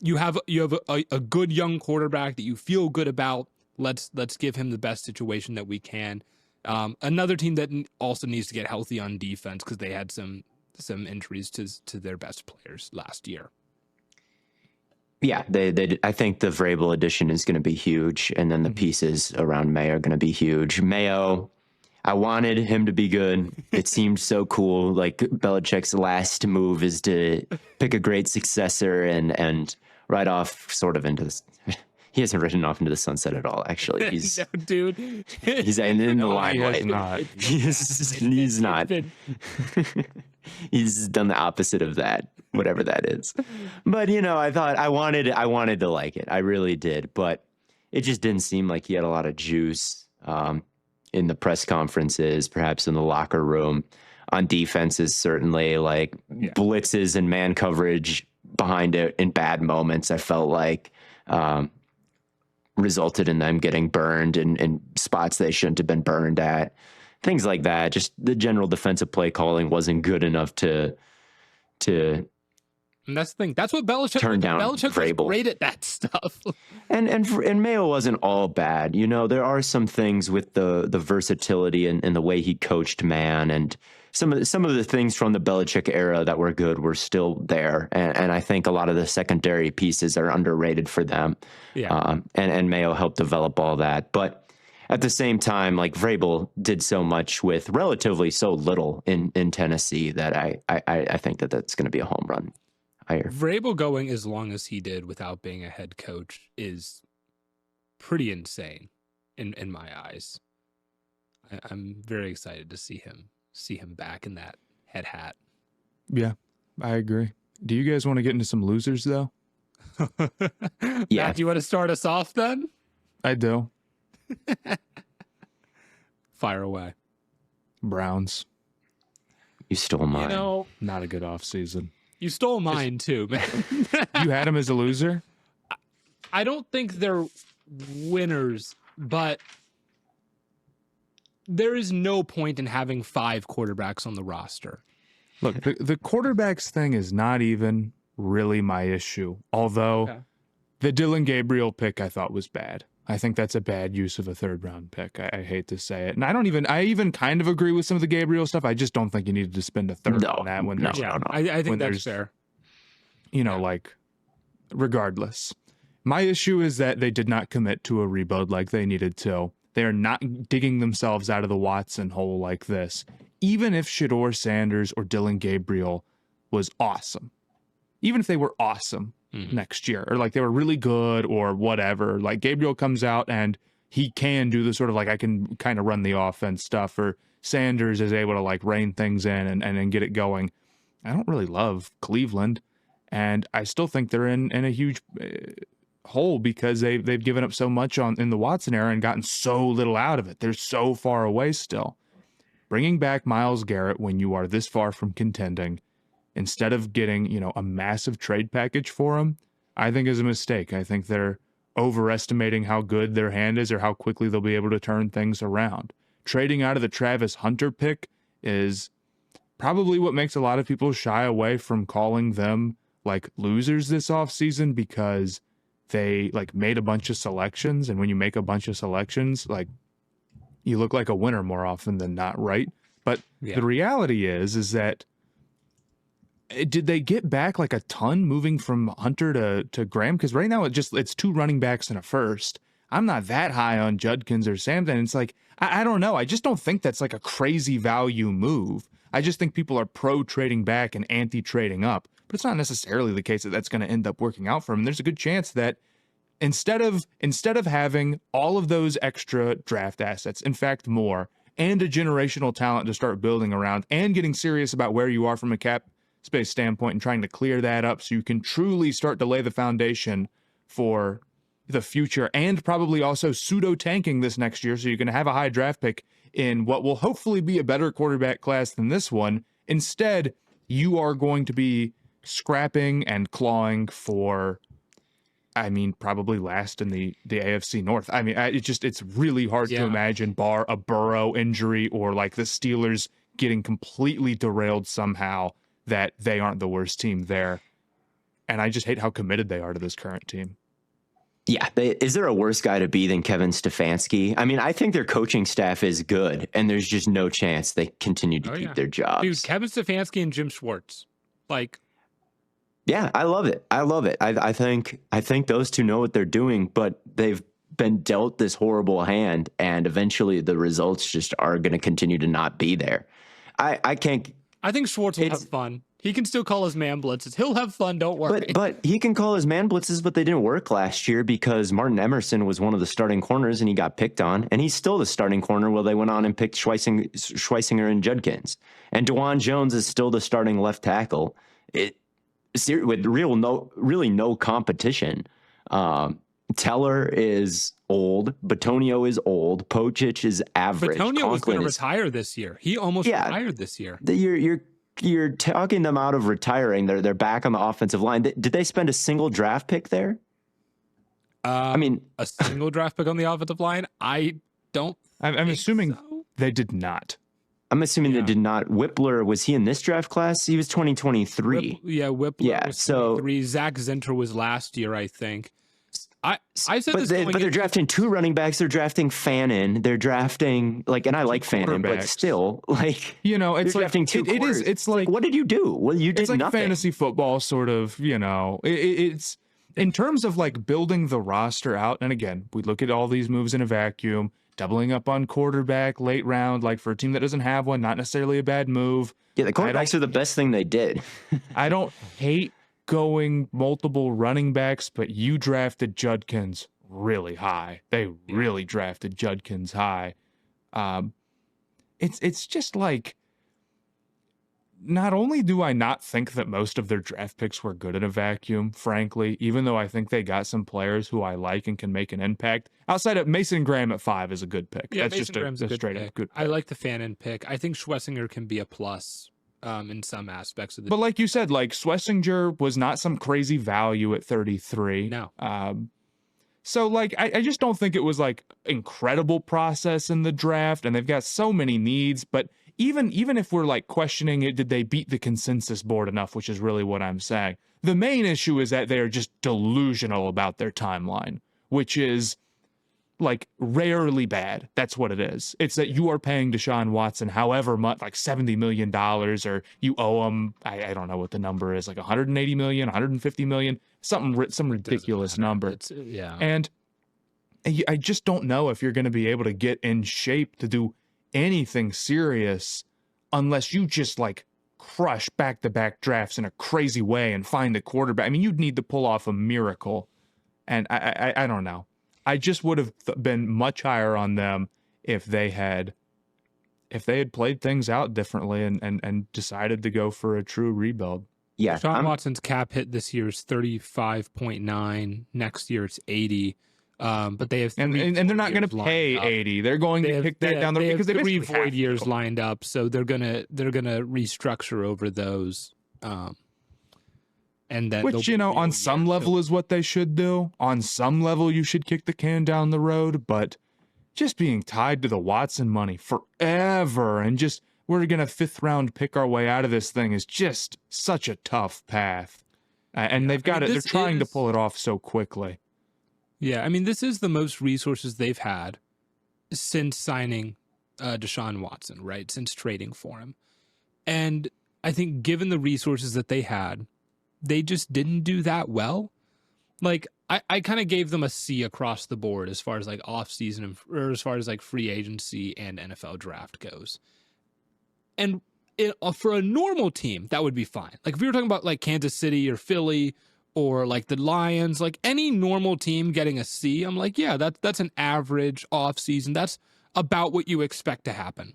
S1: you have a good young quarterback that you feel good about. Let's give him the best situation that we can. Another team that also needs to get healthy on defense because they had some injuries to their best players last year.
S3: Yeah, I think the Vrabel addition is going to be huge, and then the pieces around Mayo are going to be huge. Mayo, I wanted him to be good. It seemed so cool. Like Belichick's last move is to pick a great successor and ride off sort of into this. He hasn't ridden off into the sunset at all. Actually, he's
S1: No, dude.
S3: he's in the
S2: No, he has
S3: limelight.
S2: not.
S3: He's not. He's done the opposite of that, whatever that is. But I thought I wanted to like it. I really did, but it just didn't seem like he had a lot of juice in the press conferences, perhaps in the locker room. On defenses, certainly like blitzes and man coverage behind it in bad moments. I felt like resulted in them getting burned in spots they shouldn't have been burned at. Things like that. Just the general defensive play calling wasn't good enough to
S1: And that's the thing. That's what Belichick.
S3: turn down
S1: Belichick
S3: Vrabel.
S1: was great at that stuff.
S3: And Mayo wasn't all bad. There are some things with the versatility and the way he coached man, and some of the things from the Belichick era that were good were still there. And I think a lot of the secondary pieces are underrated for them.
S1: Yeah.
S3: And Mayo helped develop all that. But at the same time, like Vrabel did so much with relatively so little in Tennessee that I think that's going to be a home run hire.
S1: Vrabel going as long as he did without being a head coach is pretty insane in my eyes. I'm very excited to see him back in that head hat.
S2: Yeah, I agree. Do you guys want to get into some losers though?
S3: Yeah.
S1: Matt, do you want to start us off then?
S2: I do.
S1: Fire away.
S2: Browns.
S3: You stole mine.
S2: Not a good offseason.
S1: You stole mine too, man.
S2: You had him as a loser?
S1: I don't think they're winners, but there is no point in having 5 quarterbacks on the roster.
S2: Look, the quarterbacks thing is not even really my issue. Although the Dylan Gabriel pick I thought was bad. I think that's a bad use of a 3rd round pick. I hate to say it. And I even kind of agree with some of the Gabriel stuff. I just don't think you needed to spend a 3rd on that when there's,
S1: I think that's fair.
S2: Like, regardless. My issue is that they did not commit to a rebuild like they needed to. They are not digging themselves out of the Watson hole like this. Even if Shedeur Sanders or Dylan Gabriel was awesome. Even if they were awesome next year, or like they were really good or whatever, like Gabriel comes out and he can do the sort of like, I can kind of run the offense stuff, or Sanders is able to like rein things in and get it going. I don't really love Cleveland, and I still think they're in a huge hole because they've given up so much in the Watson era and gotten so little out of it. They're so far away still. Bringing back Myles Garrett when you are this far from contending, instead of getting, a massive trade package for him, I think is a mistake. I think they're overestimating how good their hand is or how quickly they'll be able to turn things around. Trading out of the Travis Hunter pick is probably what makes a lot of people shy away from calling them like losers this offseason, because they like made a bunch of selections, and when you make a bunch of selections, like you look like a winner more often than not, right? But the reality is that did they get back like a ton moving from Hunter to Graham? Because right now it's 2 running backs and a first. I'm not that high on Judkins or Samson. It's like, I don't know. I just don't think that's like a crazy value move. I just think people are pro trading back and anti trading up. But it's not necessarily the case that that's going to end up working out for him. There's a good chance that instead of having all of those extra draft assets, in fact more, and a generational talent to start building around, and getting serious about where you are from a cap space standpoint and trying to clear that up so you can truly start to lay the foundation for the future, and probably also pseudo tanking this next year so you can have a high draft pick in what will hopefully be a better quarterback class than this one. Instead, you are going to be scrapping and clawing for, probably last in the AFC North. It's really hard to imagine, bar a Burrow injury or like the Steelers getting completely derailed somehow, that they aren't the worst team there. And I just hate how committed they are to this current team.
S3: Yeah. Is there a worse guy to be than Kevin Stefanski? I think their coaching staff is good, and there's just no chance they continue to keep their jobs.
S1: Dude, Kevin Stefanski and Jim Schwartz. Like,
S3: Yeah, I love it. I love it. I think those two know what they're doing, but they've been dealt this horrible hand, and eventually the results just are going to continue to not be there. I can't.
S1: I think Schwartz will have fun. He can still call his man blitzes. He'll have fun. Don't worry.
S3: But he can call his man blitzes, but they didn't work last year because Martin Emerson was one of the starting corners and he got picked on, and he's still the starting corner while they went on and picked Schweisinger and Judkins. And DeJuan Jones is still the starting left tackle. With really no competition. Teller is old. Batonio is old. Pocic is average.
S1: Batonio was going to retire this year. He almost retired this year.
S3: You're talking them out of retiring. They're back on the offensive line. Did they spend a single draft pick there? I mean,
S1: a single draft pick on the offensive line? I'm
S2: assuming
S1: so.
S2: They did not.
S3: I'm assuming they did not. Whippler, was he in this draft class? He was 2023.
S1: Whippler was 23. Zach Zinter was last year, I think. I said
S3: but they're drafting two running backs. They're drafting Fannin. They're drafting and I like Fannin, but still,
S2: it's
S3: drafting two.
S2: It's like,
S3: what did you do? Well, you did nothing.
S2: Fantasy football, sort of. It's in terms of building the roster out. And again, we look at all these moves in a vacuum. Doubling up on quarterback late round, for a team that doesn't have one, not necessarily a bad move.
S3: Yeah, the quarterbacks are the best thing they did.
S2: I don't hate going multiple running backs, but you drafted Judkins really high. They really drafted Judkins high. It's just not only do I not think that most of their draft picks were good in a vacuum, frankly, even though I think they got some players who I like and can make an impact. Outside of Mason Graham at 5 is a good pick.
S1: Yeah,
S2: that's
S1: Mason Graham's
S2: just a straight
S1: pick.
S2: up good pick.
S1: I like the Fannin pick. I think Schwessinger can be a plus in some aspects of the.
S2: But like you said, Schwessinger was not some crazy value at 33.
S1: No.
S2: So I just don't think it was incredible process in the draft, and they've got so many needs, but even if we're questioning it, did they beat the consensus board enough, which is really what I'm saying. The main issue is that they're just delusional about their timeline, which is rarely bad. That's what it is. It's that you are paying Deshaun Watson however much, $70 million, or you owe him, I don't know what the number is, $180 million, $150 million, some ridiculous number. And I just don't know if you're going to be able to get in shape to do anything serious unless you just crush back-to-back drafts in a crazy way and find a quarterback. I mean, you'd need to pull off a miracle, and I don't know. I just would have been much higher on them if they had played things out differently and decided to go for a true rebuild.
S3: Yeah,
S1: Deshaun Watson's cap hit this year is 35.9. Next year it's 80. But they have
S2: and they're not going to pay 80. They're going to kick that down the road because they have
S1: 3 void years lined up, so they're gonna restructure over those. And then
S2: which on some level is what they should do. On some level, you should kick the can down the road, but just being tied to the Watson money forever and just we're going to 5th round pick our way out of this thing is just such a tough path. And they've got it. They're trying to pull it off so quickly.
S1: Yeah, I mean, this is the most resources they've had since signing Deshaun Watson, right? Since trading for him. And I think given the resources that they had, they just didn't do that well. I kind of gave them a C across the board as far as offseason or as far as free agency and NFL draft goes. And for a normal team, that would be fine. If we were talking about Kansas City or Philly or the Lions, any normal team getting a C, I'm yeah, that's an average offseason. That's about what you expect to happen.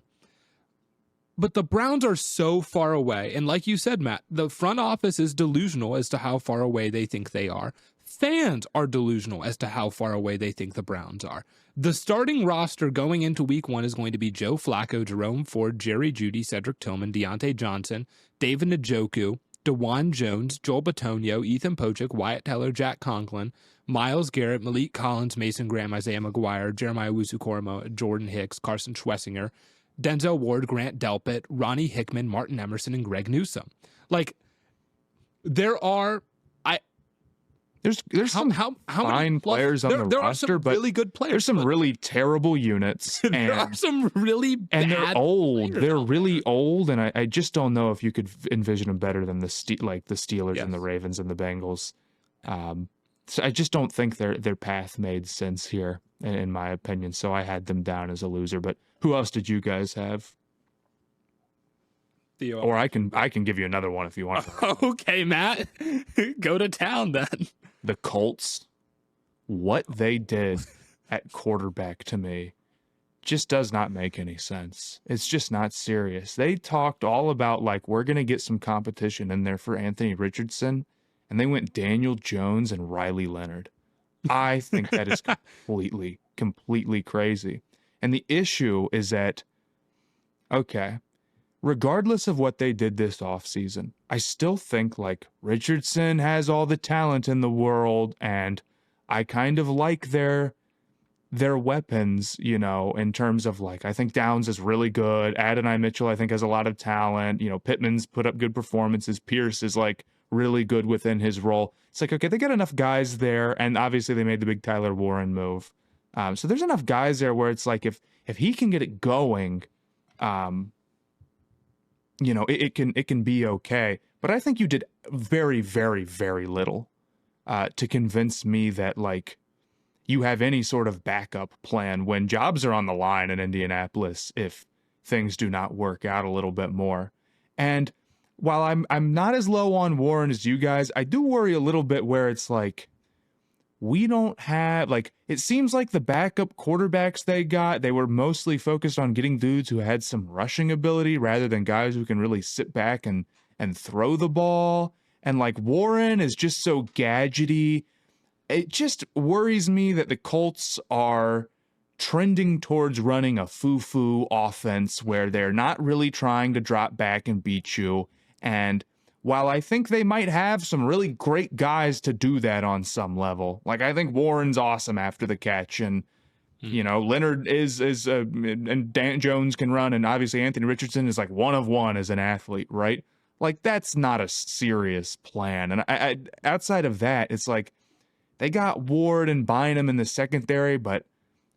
S1: But the Browns are so far away. And like you said, Matt, the front office is delusional as to how far away they think they are. Fans are delusional as to how far away they think the Browns are. The starting roster going into week 1 is going to be Joe Flacco, Jerome Ford, Jerry Jeudy, Cedric Tillman, Deontay Johnson, David Njoku, DeJuan Jones, Joel Bitonio, Ethan Pocic, Wyatt Teller, Jack Conklin, Myles Garrett, Malik Collins, Mason Graham, Isaiah McGuire, Jeremiah Owusu-Koramoah, Jordan Hicks, Carson Schwessinger, Denzel Ward, Grant Delpit, Ronnie Hickman, Martin Emerson, and Greg Newsome.
S2: There's some
S1: how
S2: fine
S1: many
S2: players on the
S1: there are
S2: roster,
S1: some
S2: but
S1: really good players.
S2: there's some
S1: but
S2: really terrible units,
S1: there are
S2: and
S1: some really bad
S2: they're old.
S1: players
S2: They're
S1: out
S2: really
S1: there.
S2: old, and I just don't know if you could envision them better than the Steelers
S1: Yes.
S2: and the Ravens and the Bengals. So I just don't think their path made sense here, in my opinion. So I had them down as a loser. But who else did you guys have?
S1: Theo.
S2: Or I can give you another one if you want.
S1: Okay, Matt, go to town then.
S2: The Colts, what they did at quarterback to me just does not make any sense. It's just not serious. They talked all about like, we're going to get some competition in there for Anthony Richardson, and they went Daniel Jones and Riley Leonard. I think that is completely crazy. And the issue is that, okay, regardless of what they did this offseason, I still think like Richardson has all the talent in the world, and I kind of like their weapons, you know, in terms of like, I think Downs is really good. Adonai Mitchell, I think, has a lot of talent. You know, Pittman's put up good performances. Pierce is like really good within his role. It's like, okay, they got enough guys there, and obviously they made the big Tyler Warren move. So there's enough guys there where it's like, if he can get it going, you know, it can be okay. But I think you did very, very, very little to convince me that like you have any sort of backup plan when jobs are on the line in Indianapolis if things do not work out a little bit more. And while I'm not as low on Warren as you guys, I do worry a little bit where it's like, we don't have, like, it seems like the backup quarterbacks they were mostly focused on getting dudes who had some rushing ability rather than guys who can really sit back and throw the ball. And like Warren is just so gadgety. It just worries me that the Colts are trending towards running a foo-foo offense where they're not really trying to drop back and beat you. And while I think they might have some really great guys to do that on some level, like I think Warren's awesome after the catch, and you know, Leonard is and Dan Jones can run, and obviously Anthony Richardson is like one of one as an athlete, right? Like that's not a serious plan. And I outside of that, it's like they got Ward and Bynum in the secondary, but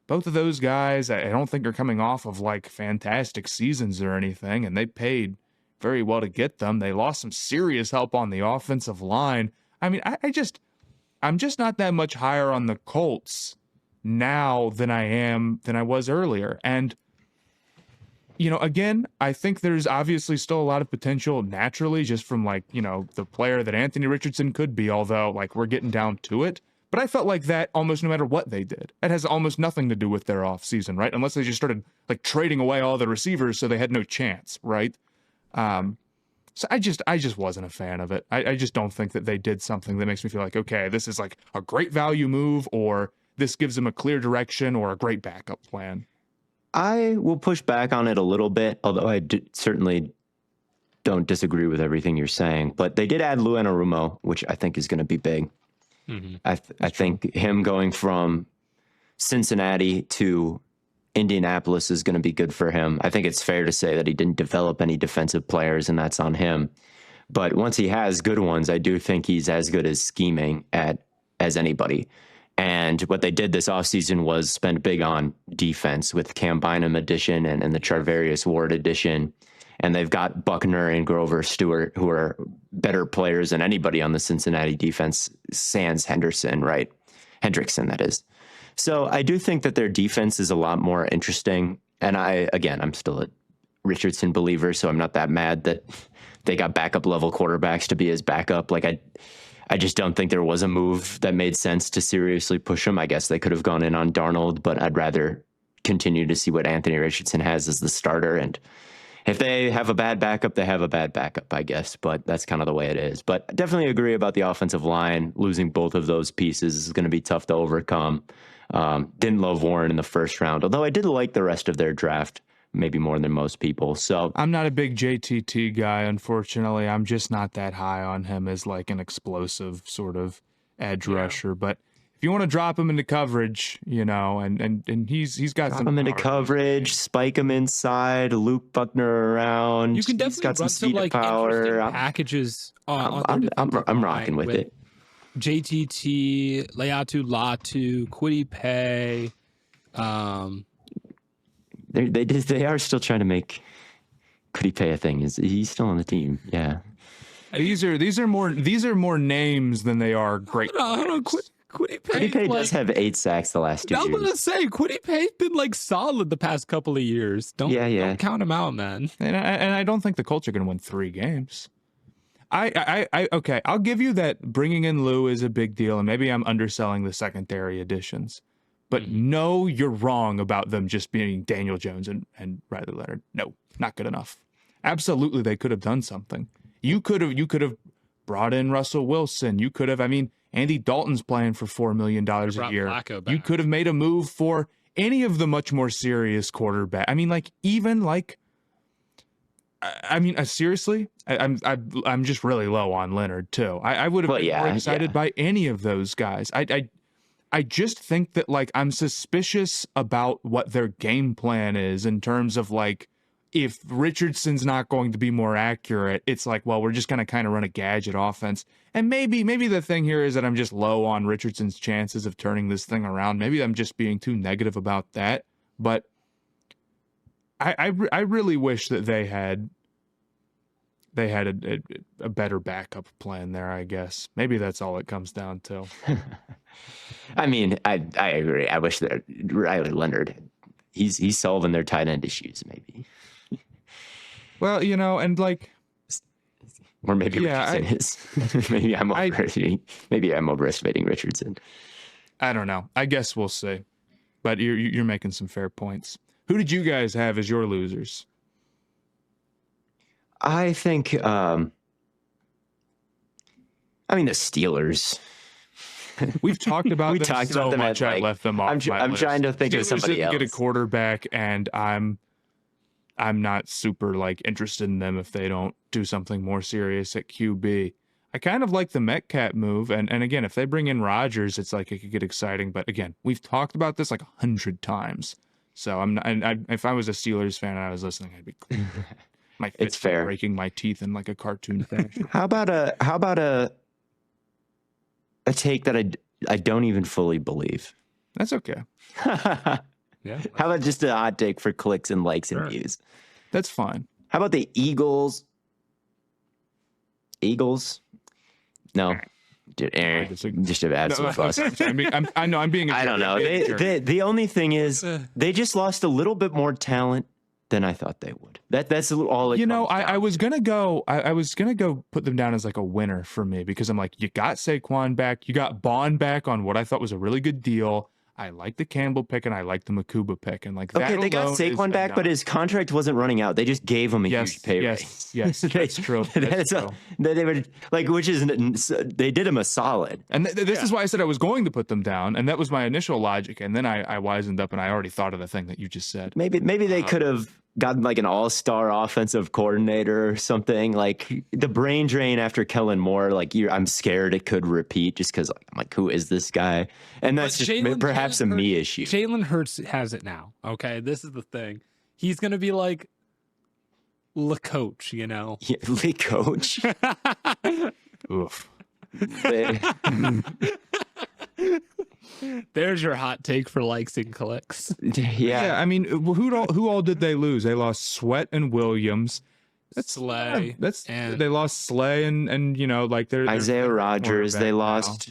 S2: both of those guys I don't think are coming off of like fantastic seasons or anything, and they paid very well to get them. They lost some serious help on the offensive line. I mean, I'm just not that much higher on the Colts now than I was earlier. And you know, again, I think there's obviously still a lot of potential naturally just from like, you know, the player that Anthony Richardson could be, although like we're getting down to it. But I felt like that almost no matter what they did. It has almost nothing to do with their offseason, right? Unless they just started like trading away all the receivers so they had no chance, right? So I just wasn't a fan of it. I just don't think that they did something that makes me feel like, okay, this is like a great value move, or this gives them a clear direction or a great backup plan.
S3: I will push back on it a little bit, although I certainly don't disagree with everything you're saying. But they did add Lou Anarumo, which I think is going to be big.
S1: Mm-hmm.
S3: I think him going from Cincinnati to Indianapolis is going to be good for him. I think it's fair to say that he didn't develop any defensive players, and that's on him. But once he has good ones, I do think he's as good as scheming as anybody. And what they did this offseason was spend big on defense with Cam Bynum addition and the Charvarius Ward addition. And they've got Buckner and Grover Stewart, who are better players than anybody on the Cincinnati defense, sans Henderson, right? Hendrickson, that is. So I do think that their defense is a lot more interesting. And I'm still a Richardson believer, so I'm not that mad that they got backup level quarterbacks to be his backup. Like I just don't think there was a move that made sense to seriously push him. I guess they could have gone in on Darnold, but I'd rather continue to see what Anthony Richardson has as the starter. And if they have a bad backup, they have a bad backup, I guess. But that's kind of the way it is. But I definitely agree about the offensive line. Losing both of those pieces is going to be tough to overcome. Didn't love Warren in the first round, although I did like the rest of their draft, maybe more than most people. So
S2: I'm not a big JTT guy, unfortunately. I'm just not that high on him as like an explosive sort of edge rusher. But if you want to drop him into coverage, you know, and he's got
S3: drop
S2: some
S3: him into
S2: power.
S3: coverage, spike him inside, loop Buckner around.
S1: You can
S3: He's
S1: definitely
S3: got some
S1: run some
S3: speed
S1: like
S3: and power.
S1: interesting packages.
S3: I'm rocking with it.
S1: JTT, Leatu Latu, Kwity Paye.
S3: They are still trying to make Kwity Paye a thing. He's still on the team? Yeah.
S2: These are more names than they are great.
S1: Hold on. Kwity
S3: Kwity Paye
S1: Paye
S3: does have 8 sacks the last 2
S1: I was
S3: years.
S1: gonna say Kwity Paye's been like solid the past couple of years. Don't count him out, man.
S2: And I don't think the Colts are going to win 3 games. Okay, I'll give you that bringing in Lou is a big deal, and maybe I'm underselling the secondary additions. But no, you're wrong about them just being Daniel Jones and Riley Leonard. No, not good enough. Absolutely, they could have done something. You could have brought in Russell Wilson. You could have, Andy Dalton's playing for $4 million a year. You could have made a move for any of the much more serious quarterback. Seriously, I'm just really low on Leonard too. I would have been more excited by any of those guys. I just think that I'm suspicious about what their game plan is in terms of if Richardson's not going to be more accurate, it's we're just going to kind of run a gadget offense. And maybe the thing here is that I'm just low on Richardson's chances of turning this thing around. Maybe I'm just being too negative about that. But I really wish that they had a better backup plan there, I guess. Maybe that's all it comes down to.
S3: I agree. I wish that Riley Leonard, he's solving their tight end issues, maybe.
S2: Well,
S3: or maybe Richardson is. Maybe I'm overestimating Richardson.
S2: I don't know. I guess we'll see. But you're making some fair points. Who did you guys have as your losers?
S3: I think, the Steelers.
S2: We've talked about them so much. I left them off.
S3: I'm trying to think of somebody else.
S2: Get a quarterback, and I'm not super interested in them if they don't do something more serious at QB. I kind of like the Metcalf move, and again, if they bring in Rodgers, it's it could get exciting. But again, we've talked about this 100 times. So if I was a Steelers fan and I was listening, I'd be my fist breaking my teeth in a cartoon fashion.
S3: How about a take that I don't even fully believe?
S2: That's okay.
S3: Yeah. How about just a hot take for clicks and likes and views?
S2: That's fine.
S3: How about the Eagles? No. Just an absolute bust.
S2: I'm being.
S3: I don't know. The only thing is they just lost a little bit more talent than I thought they would. That's all.
S2: I was gonna go. I was gonna go put them down as a winner for me because I'm you got Saquon back, you got Bond back on what I thought was a really good deal. I like the Campbell pick and I like the Makuba pick and
S3: okay, they got Saquon back, but his contract wasn't running out. They just gave him a huge pay raise.
S2: Yes, that's true. That's true.
S3: They were they did him a solid.
S2: And this is why I said I was going to put them down, and that was my initial logic. And then I wisened up and I already thought of the thing that you just said.
S3: Maybe they could have gotten an all-star offensive coordinator or something. The brain drain after Kellen Moore, I'm scared it could repeat just because I'm who is this guy? And that's perhaps a me issue.
S1: Jalen Hurts has it now. Okay, this is the thing. He's gonna be Le Coach,
S3: Yeah, Le Coach.
S2: Oof.
S1: There's your hot take for likes and clicks.
S3: Yeah.
S2: Who all did they lose? They lost Sweat and Williams.
S1: That's Slay.
S2: They lost Slay and they're
S3: Isaiah Rodgers.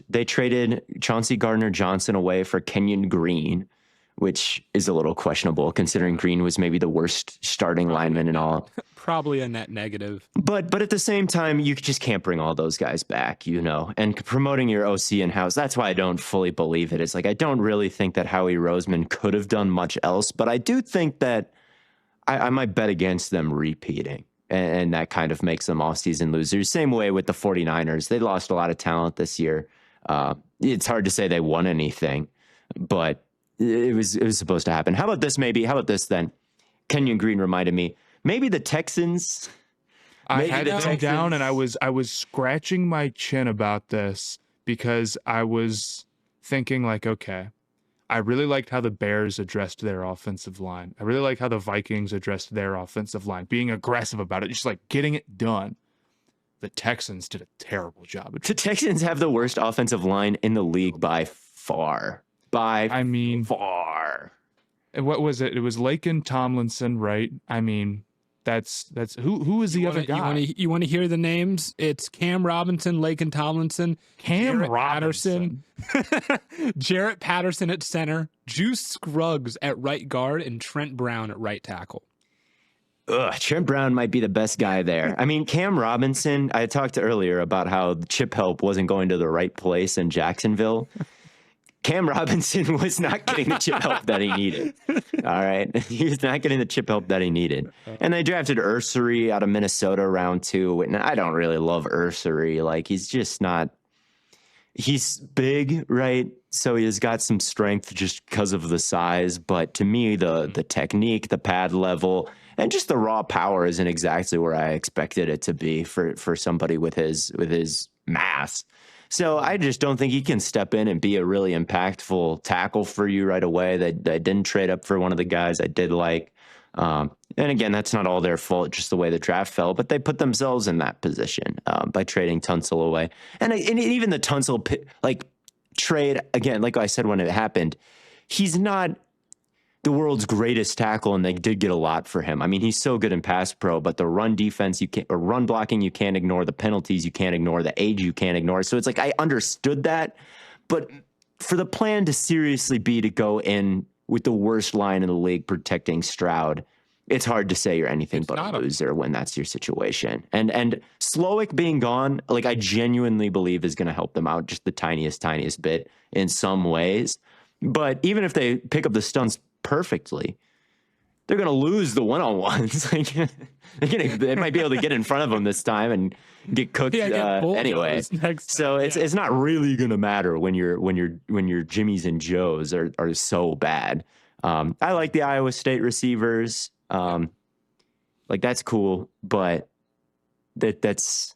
S3: They traded Chauncey Gardner-Johnson away for Kenyon Green, which is a little questionable considering Green was maybe the worst starting lineman in all.
S1: Probably a net negative.
S3: But at the same time, you just can't bring all those guys back, and promoting your OC in-house. That's why I don't fully believe it. It's I don't really think that Howie Roseman could have done much else, but I do think that I might bet against them repeating. And that kind of makes them off-season losers. Same way with the 49ers. They lost a lot of talent this year. It's hard to say they won anything, but it was supposed to happen. How about this maybe? How about this then? Kenyon Green reminded me. Maybe the Texans.
S2: I had them down and I was scratching my chin about this because I was thinking okay, I really liked how the Bears addressed their offensive line. I really like how the Vikings addressed their offensive line, being aggressive about it, just getting it done. the Texans did a terrible job.
S3: The Texans have the worst offensive line in the league by far. Far.
S2: What was it? It was Laken Tomlinson, right? I mean, that's who is the other guy?
S1: You want to hear the names? It's Cam Robinson, Laken Tomlinson, Jarrett Patterson at center, Juice Scruggs at right guard, and Trent Brown at right tackle.
S3: Trent Brown might be the best guy there. I mean, Cam Robinson, I talked earlier about how chip help wasn't going to the right place in Jacksonville. Cam Robinson was not getting the chip help that he needed. All right. He was not getting the chip help that he needed. And they drafted Ursery out of Minnesota round 2. And I don't really love Ursery. Like, he's just not, he's big, right? So he has got some strength just because of the size. But to me, the technique, the pad level, and just the raw power isn't exactly where I expected it to be for somebody with his mass. So I just don't think he can step in and be a really impactful tackle for you right away. They didn't trade up for one of the guys I did like. And again, that's not all their fault, just the way the draft fell, but they put themselves in that position by trading Tunsil away. And even the Tunsil trade, again, like I said when it happened, he's not the world's greatest tackle, and they did get a lot for him. I mean, he's so good in pass pro, but the run defense, or run blocking, you can't ignore. The penalties, you can't ignore. The age, you can't ignore. So it's like, I understood that, but for the plan to seriously be to go in with the worst line in the league protecting Stroud, it's hard to say you're anything but a loser when that's your situation. And Slowick being gone, like, I genuinely believe is going to help them out just the tiniest bit in some ways. But even if they pick up the stunts perfectly, they're going to lose the one-on-ones. They might be able to get in front of them this time and get cooked anyway. So it's not really going to matter when your Jimmies and Joes are so bad. I like the Iowa State receivers. That's cool, but that's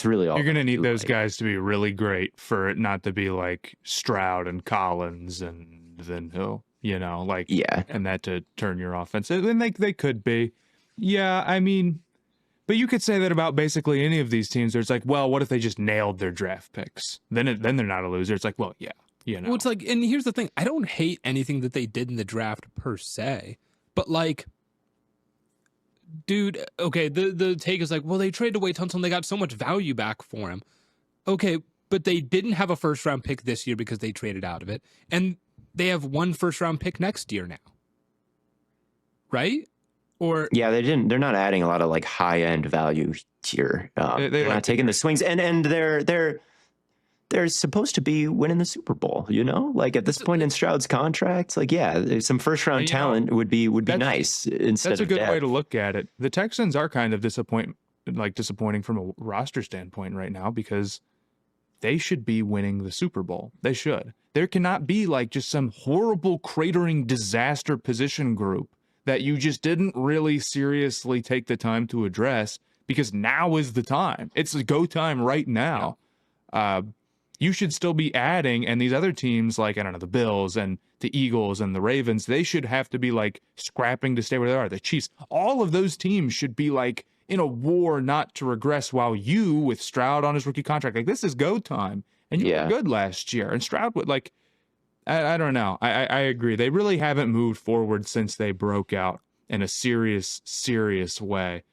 S3: really all.
S2: You're going to need those guys to be really great for it not to be like Stroud and Collins and then who. And that to turn your offense. And they could be. Yeah, I mean, but you could say that about basically any of these teams. There's like, well, what if they just nailed their draft picks? Then they're not a loser. It's like, well, yeah,
S1: Well, it's like, and here's the thing. I don't hate anything that they did in the draft per se, but like, dude, okay, the take is like, well, they traded away Tunsil and they got so much value back for him. Okay, but they didn't have a first round pick this year because they traded out of it. And they have 1 first round pick next year now. Right? Or
S3: they're not adding a lot of like high end value here. They're not taking the swings, and they're supposed to be winning the Super Bowl. Like at this point in Stroud's contract, some first round talent would be nice instead of
S2: that's a good
S3: depth.
S2: way to look at it. The Texans are kind of disappointing from a roster standpoint right now because they should be winning the Super Bowl. They should. There cannot be like just some horrible cratering disaster position group that you just didn't really seriously take the time to address, because now is the time. It's the go time right now. You should still be adding, and these other teams like, I don't know, the Bills and the Eagles and the Ravens, they should have to be like scrapping to stay where they are. The Chiefs, all of those teams should be like in a war not to regress, while you, with Stroud on his rookie contract, like, this is go time. And you were good last year. And Stroud would like, I don't know. I agree. They really haven't moved forward since they broke out in a serious way.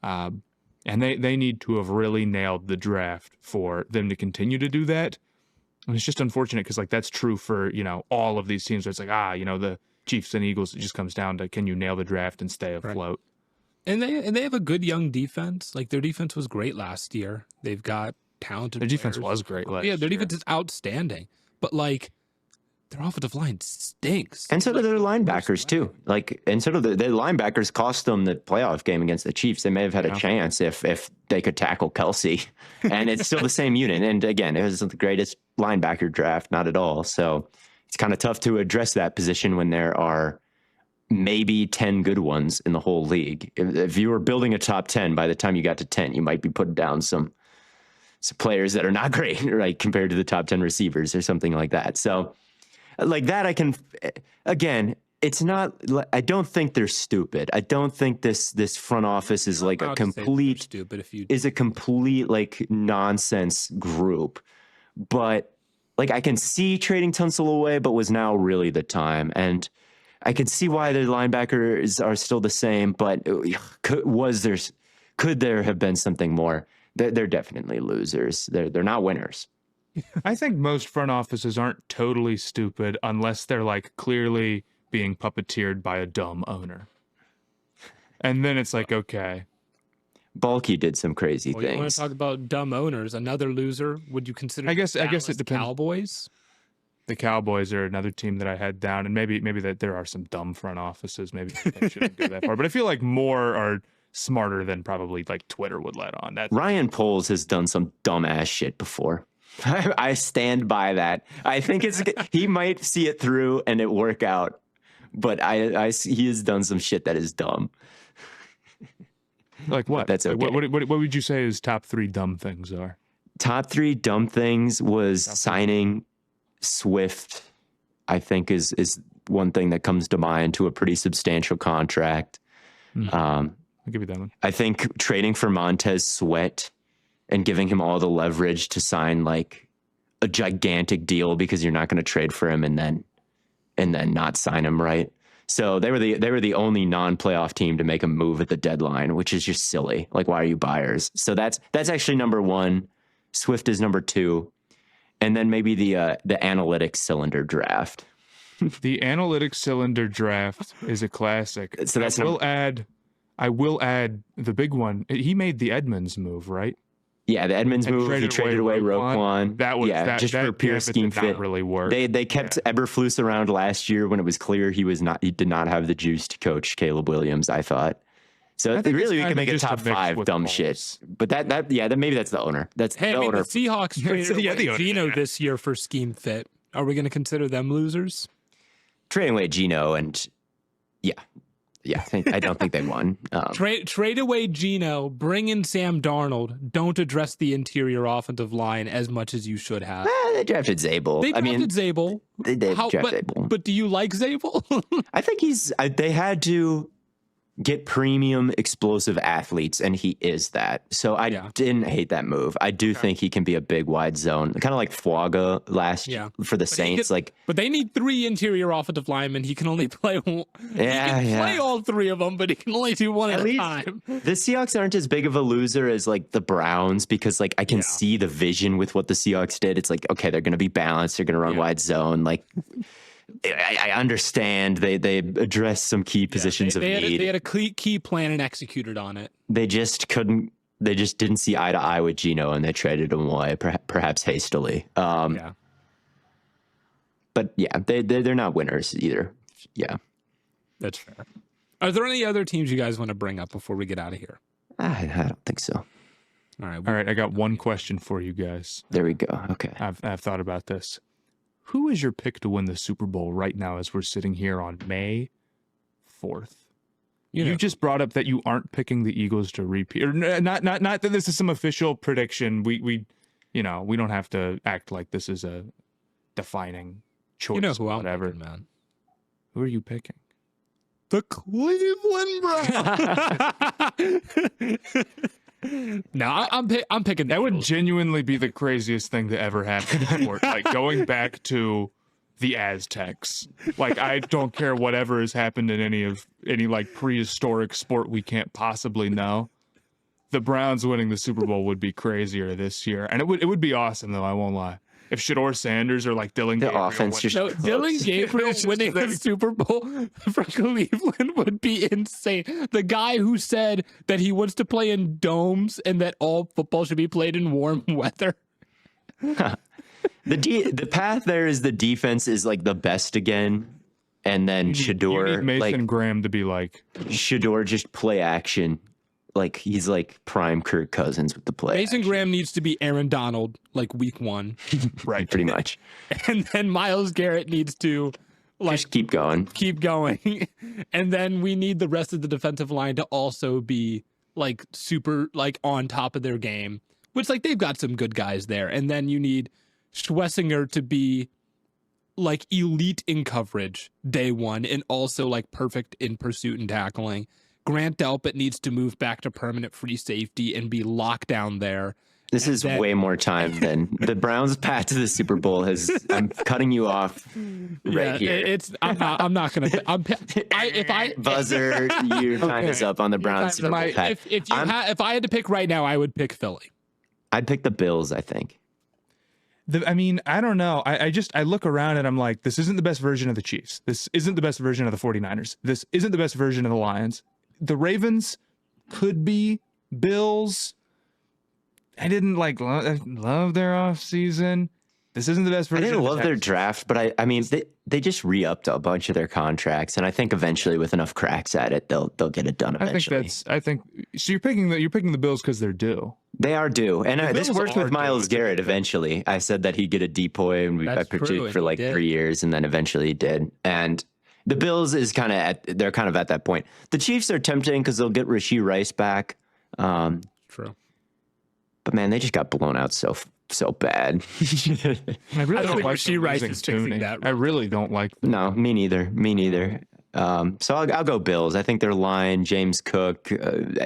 S2: And they need to have really nailed the draft for them to continue to do that. And it's just unfortunate because like that's true for, all of these teams. It's like, the Chiefs and Eagles, it just comes down to, can you nail the draft and stay afloat?
S1: Right. And they have a good young defense. Like, their defense was great last year. They've got talented players.
S2: Defense was great last year.
S1: Yeah, their defense is outstanding. But like, their offensive line stinks.
S3: And so do their linebackers too. Like, and so do the linebackers cost them the playoff game against the Chiefs. They may have had a chance if they could tackle Kelsey. And it's still the same unit. And again, it wasn't the greatest linebacker draft, not at all. So it's kind of tough to address that position when there are maybe 10 good ones in the whole league. If you were building a top 10, by the time you got to 10, you might be putting down some players that are not great, right, compared to the top 10 receivers or something like that. So like that, I can, again, it's not. I don't think they're stupid. I don't think this front office is like a complete
S1: stupid.
S3: Is a complete like nonsense group. But like I can see trading Tunsil away, but was now really the time. And I can see why the linebackers are still the same. But could there have been something more? They're definitely losers. They're not winners.
S2: I think most front offices aren't totally stupid unless they're like clearly being puppeteered by a dumb owner. And then it's like, okay.
S3: Bulky did some crazy things.
S1: You want to talk about dumb owners? Another loser? Would you consider?
S2: I guess it depends.
S1: Cowboys.
S2: The Cowboys are another team that I had down, and maybe that there are some dumb front offices. Maybe they shouldn't go that far, but I feel like more are smarter than probably like Twitter would let on.
S3: Ryan Poles has done some dumbass shit before. I stand by that. I think he might see it through and it work out, but he has done some shit that is dumb.
S2: Like what?
S3: That's okay.
S2: What would you say his top 3 dumb things are?
S3: Top 3 dumb things was signing Swift. I think is one thing that comes to mind, to a pretty substantial contract.
S2: I'll give you that one.
S3: I think trading for Montez Sweat and giving him all the leverage to sign like a gigantic deal because you're not going to trade for him and then not sign him, right? So they were the only non-playoff team to make a move at the deadline, which is just silly. Like, why are you buyers? So that's actually number 1. Swift is number 2, and then maybe the analytics cylinder draft.
S2: The analytics cylinder draft is a classic. So that's I will add the big one. He made the Edmonds move, right?
S3: Yeah, the Edmonds move. He traded away Roquan.
S2: That was
S3: just for pure scheme fit.
S2: Not really work.
S3: They kept Eberflus around last year when it was clear he did not have the juice to coach Caleb Williams, I thought. So really we can make a top 5 dumb shit. But maybe that's the owner. That's the owner.
S1: The Seahawks traded away Geno this year for scheme fit. Are we going to consider them losers?
S3: Trading away Geno and I don't think they won.
S1: Trade away Geno, bring in Sam Darnold. Don't address the interior offensive line as much as you should have.
S3: They drafted Zabel.
S1: They drafted Zabel.
S3: They did draft Zabel.
S1: But do you like Zabel?
S3: I think they had to get premium explosive athletes, and he is that. So I didn't hate that move. I do think he can be a big wide zone, kind of like Fuaga last year for the Saints.
S1: But they need 3 interior offensive linemen. He can only play one. Play all 3 of them, but he can only do one at a time.
S3: The Seahawks aren't as big of a loser as like the Browns, because like I can see the vision with what the Seahawks did. It's like, okay, they're going to be balanced. They're going to run wide zone. Like, I understand they addressed some key positions of need.
S1: They had a key plan and executed on it.
S3: They just didn't see eye to eye with Geno, and they traded him away, perhaps hastily. But they're not winners either. Yeah,
S1: that's fair. Are there any other teams you guys want to bring up before we get out of here?
S3: I don't think so.
S2: All right. I got one question for you guys.
S3: There we go. Okay.
S2: I've thought about this. Who is your pick to win the Super Bowl right now as we're sitting here on May 4th? You just brought up that you aren't picking the Eagles to repeat. Or not that this is some official prediction. We don't have to act like this is a defining choice. You know who I'm picking, man. Who are you picking?
S1: The Cleveland Browns. No, I'm picking.
S2: That would genuinely be the craziest thing to ever happen in sport. Like going back to the Aztecs. Like I don't care whatever has happened in any like prehistoric sport we can't possibly know. The Browns winning the Super Bowl would be crazier this year, and it would be awesome though. I won't lie. If Shador Sanders or like Dylan Gabriel,
S1: Dylan Gabriel winning the Super Bowl for Cleveland would be insane. The guy who said that he wants to play in domes and that all football should be played in warm weather.
S3: The path there is the defense is like the best again, and then Shador,
S2: you need Mason Graham to be like
S3: Shador, just play action. Like he's like prime Kirk Cousins with the play.
S1: Mason Graham needs to be Aaron Donald like week 1.
S3: Right, pretty much.
S1: And then Myles Garrett needs to
S3: just keep going.
S1: And then we need the rest of the defensive line to also be like super like on top of their game, which like they've got some good guys there. And then you need Schlesinger to be like elite in coverage day one and also like perfect in pursuit and tackling. Grant Delpit needs to move back to permanent free safety and be locked down there.
S3: This is way more time than the Browns' path to the Super Bowl has. I'm cutting you off right here.
S1: I'm not gonna.
S3: Buzzer, your time is up on the Browns Super Bowl path.
S1: If I had to pick right now, I would pick Philly.
S3: I'd pick the Bills, I think.
S2: I don't know. I look around and I'm like, this isn't the best version of the Chiefs. This isn't the best version of the 49ers. This isn't the best version of the Lions. The Ravens could be. Bills, I didn't love their offseason. This isn't the best version.
S3: I didn't love their draft, but I mean, they just re-upped a bunch of their contracts, and I think eventually, with enough cracks at it, they'll get it done eventually.
S2: I think so. You're picking the Bills because they're due.
S3: They are due, and this worked with Myles Garrett. Eventually, I said that he'd get a depoy, and I predicted for like 3 years, and then eventually he did. And the Bills is kind of at that point. The Chiefs are tempting because they'll get Rashee Rice back.
S1: True.
S3: But man, they just got blown out so bad.
S2: I really don't like
S1: Rashee Rice is fixing that.
S2: I really don't like them.
S3: No, me neither. So I'll go Bills. I think their line, James Cook,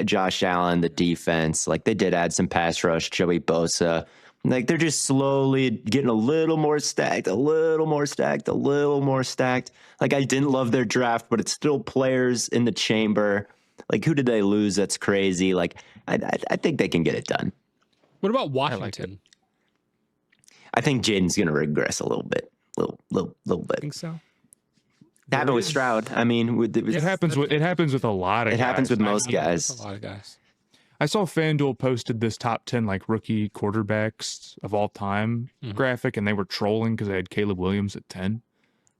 S3: Josh Allen, the defense, like they did add some pass rush, Joey Bosa. Like they're just slowly getting a little more stacked. Like I didn't love their draft, but it's still players in the chamber. Like who did they lose? That's crazy. Like I think they can get it done.
S1: What about Washington?
S3: I think Jaden's going to regress a little bit, little bit.
S1: I think so.
S3: Happened with Stroud. I mean,
S2: it happens with a lot of guys.
S3: It happens with most guys.
S1: A lot of guys.
S2: I saw FanDuel posted this top 10 like rookie quarterbacks of all time graphic, and they were trolling because they had Caleb Williams at 10.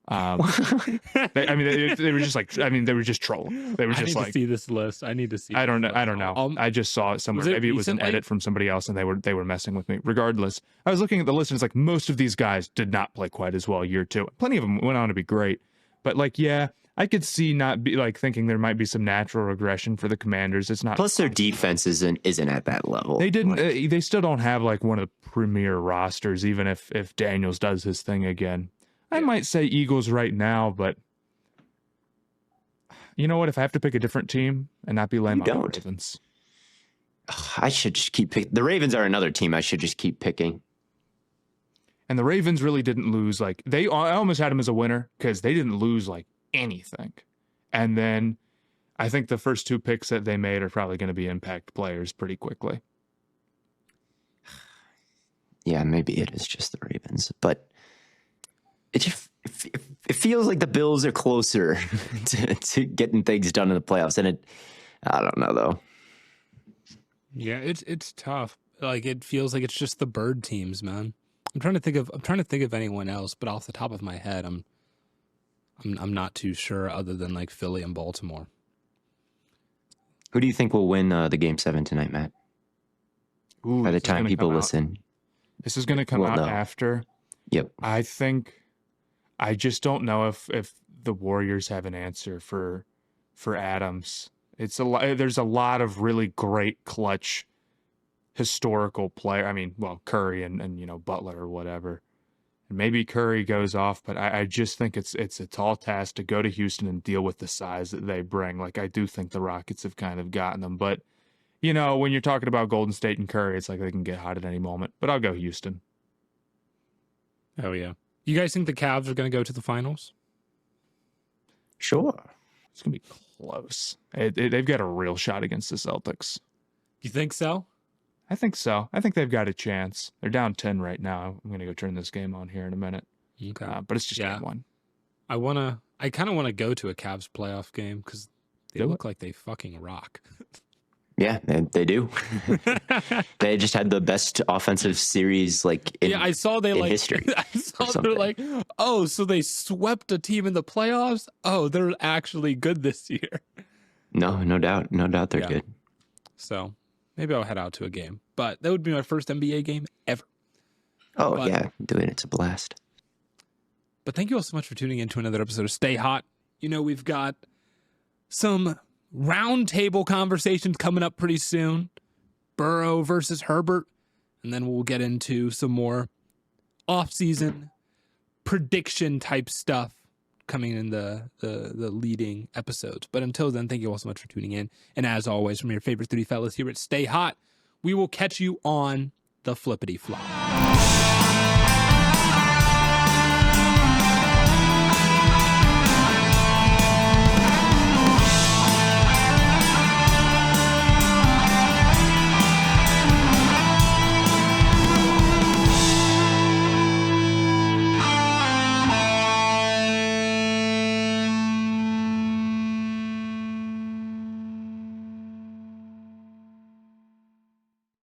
S2: They were just like, they were just trolling. They were just
S1: to see this list. I need to see.
S2: I don't know. I just saw it somewhere. Maybe it was an edit from somebody else, and they were messing with me. Regardless, I was looking at the list, and it's like most of these guys did not play quite as well year two. Plenty of them went on to be great, but like, yeah, I could see not be like thinking there might be some natural regression for the Commanders. It's not.
S3: Plus, their defense isn't at that level.
S2: They didn't. They still don't have like one of the premier rosters, even if Daniels does his thing again. I might say Eagles right now, but you know what? If I have to pick a different team and not be lame on the Ravens,
S3: I should just keep picking. The Ravens are another team I should just keep picking.
S2: And the Ravens really didn't lose. Like I almost had them as a winner because they didn't lose like anything. And then I think the first two picks that they made are probably going to be impact players pretty quickly.
S3: Yeah, maybe it is just the Ravens, but it feels like the Bills are closer to getting things done in the playoffs, and I don't know though.
S1: Yeah, it's tough. Like it feels like it's just the bird teams, man. I'm trying to think of anyone else, but off the top of my head, I'm not too sure other than like Philly and Baltimore.
S3: Who do you think will win the Game 7 tonight, Matt?
S2: Ooh,
S3: by the time people listen,
S2: this is going to come out after.
S3: Yep.
S2: I just don't know if the Warriors have an answer for Adams. It's a lot. There's a lot of really great clutch historical player. I mean, well, Curry and Butler or whatever. And maybe Curry goes off, but I just think it's a tall task to go to Houston and deal with the size that they bring. Like I do think the Rockets have kind of gotten them, but when you're talking about Golden State and Curry, it's like they can get hot at any moment. But I'll go Houston.
S1: Oh yeah. You guys think the Cavs are going to go to the finals?
S3: Sure.
S2: It's going to be close. They've got a real shot against the Celtics.
S1: You think so?
S2: I think so. I think they've got a chance. They're down 10 right now. I'm going to go turn this game on here in a minute.
S1: Okay.
S2: But it's just game one.
S1: I kind of want to go to a Cavs playoff game because they look like they fucking rock.
S3: Yeah, they do. They just had the best offensive series in history.
S1: I saw they're like, oh, so they swept a team in the playoffs? Oh, they're actually good this year.
S3: No doubt they're good.
S1: So maybe I'll head out to a game, but that would be my first NBA game ever.
S3: Oh, yeah, do it. It's a blast.
S1: But thank you all so much for tuning in to another episode of Stay Hot. We've got some roundtable conversations coming up pretty soon. Burrow versus Herbert. And then we'll get into some more off-season prediction type stuff coming in the leading episodes. But until then, thank you all so much for tuning in. And as always, from your favorite three fellas here at Stay Hot, we will catch you on the flippity flop.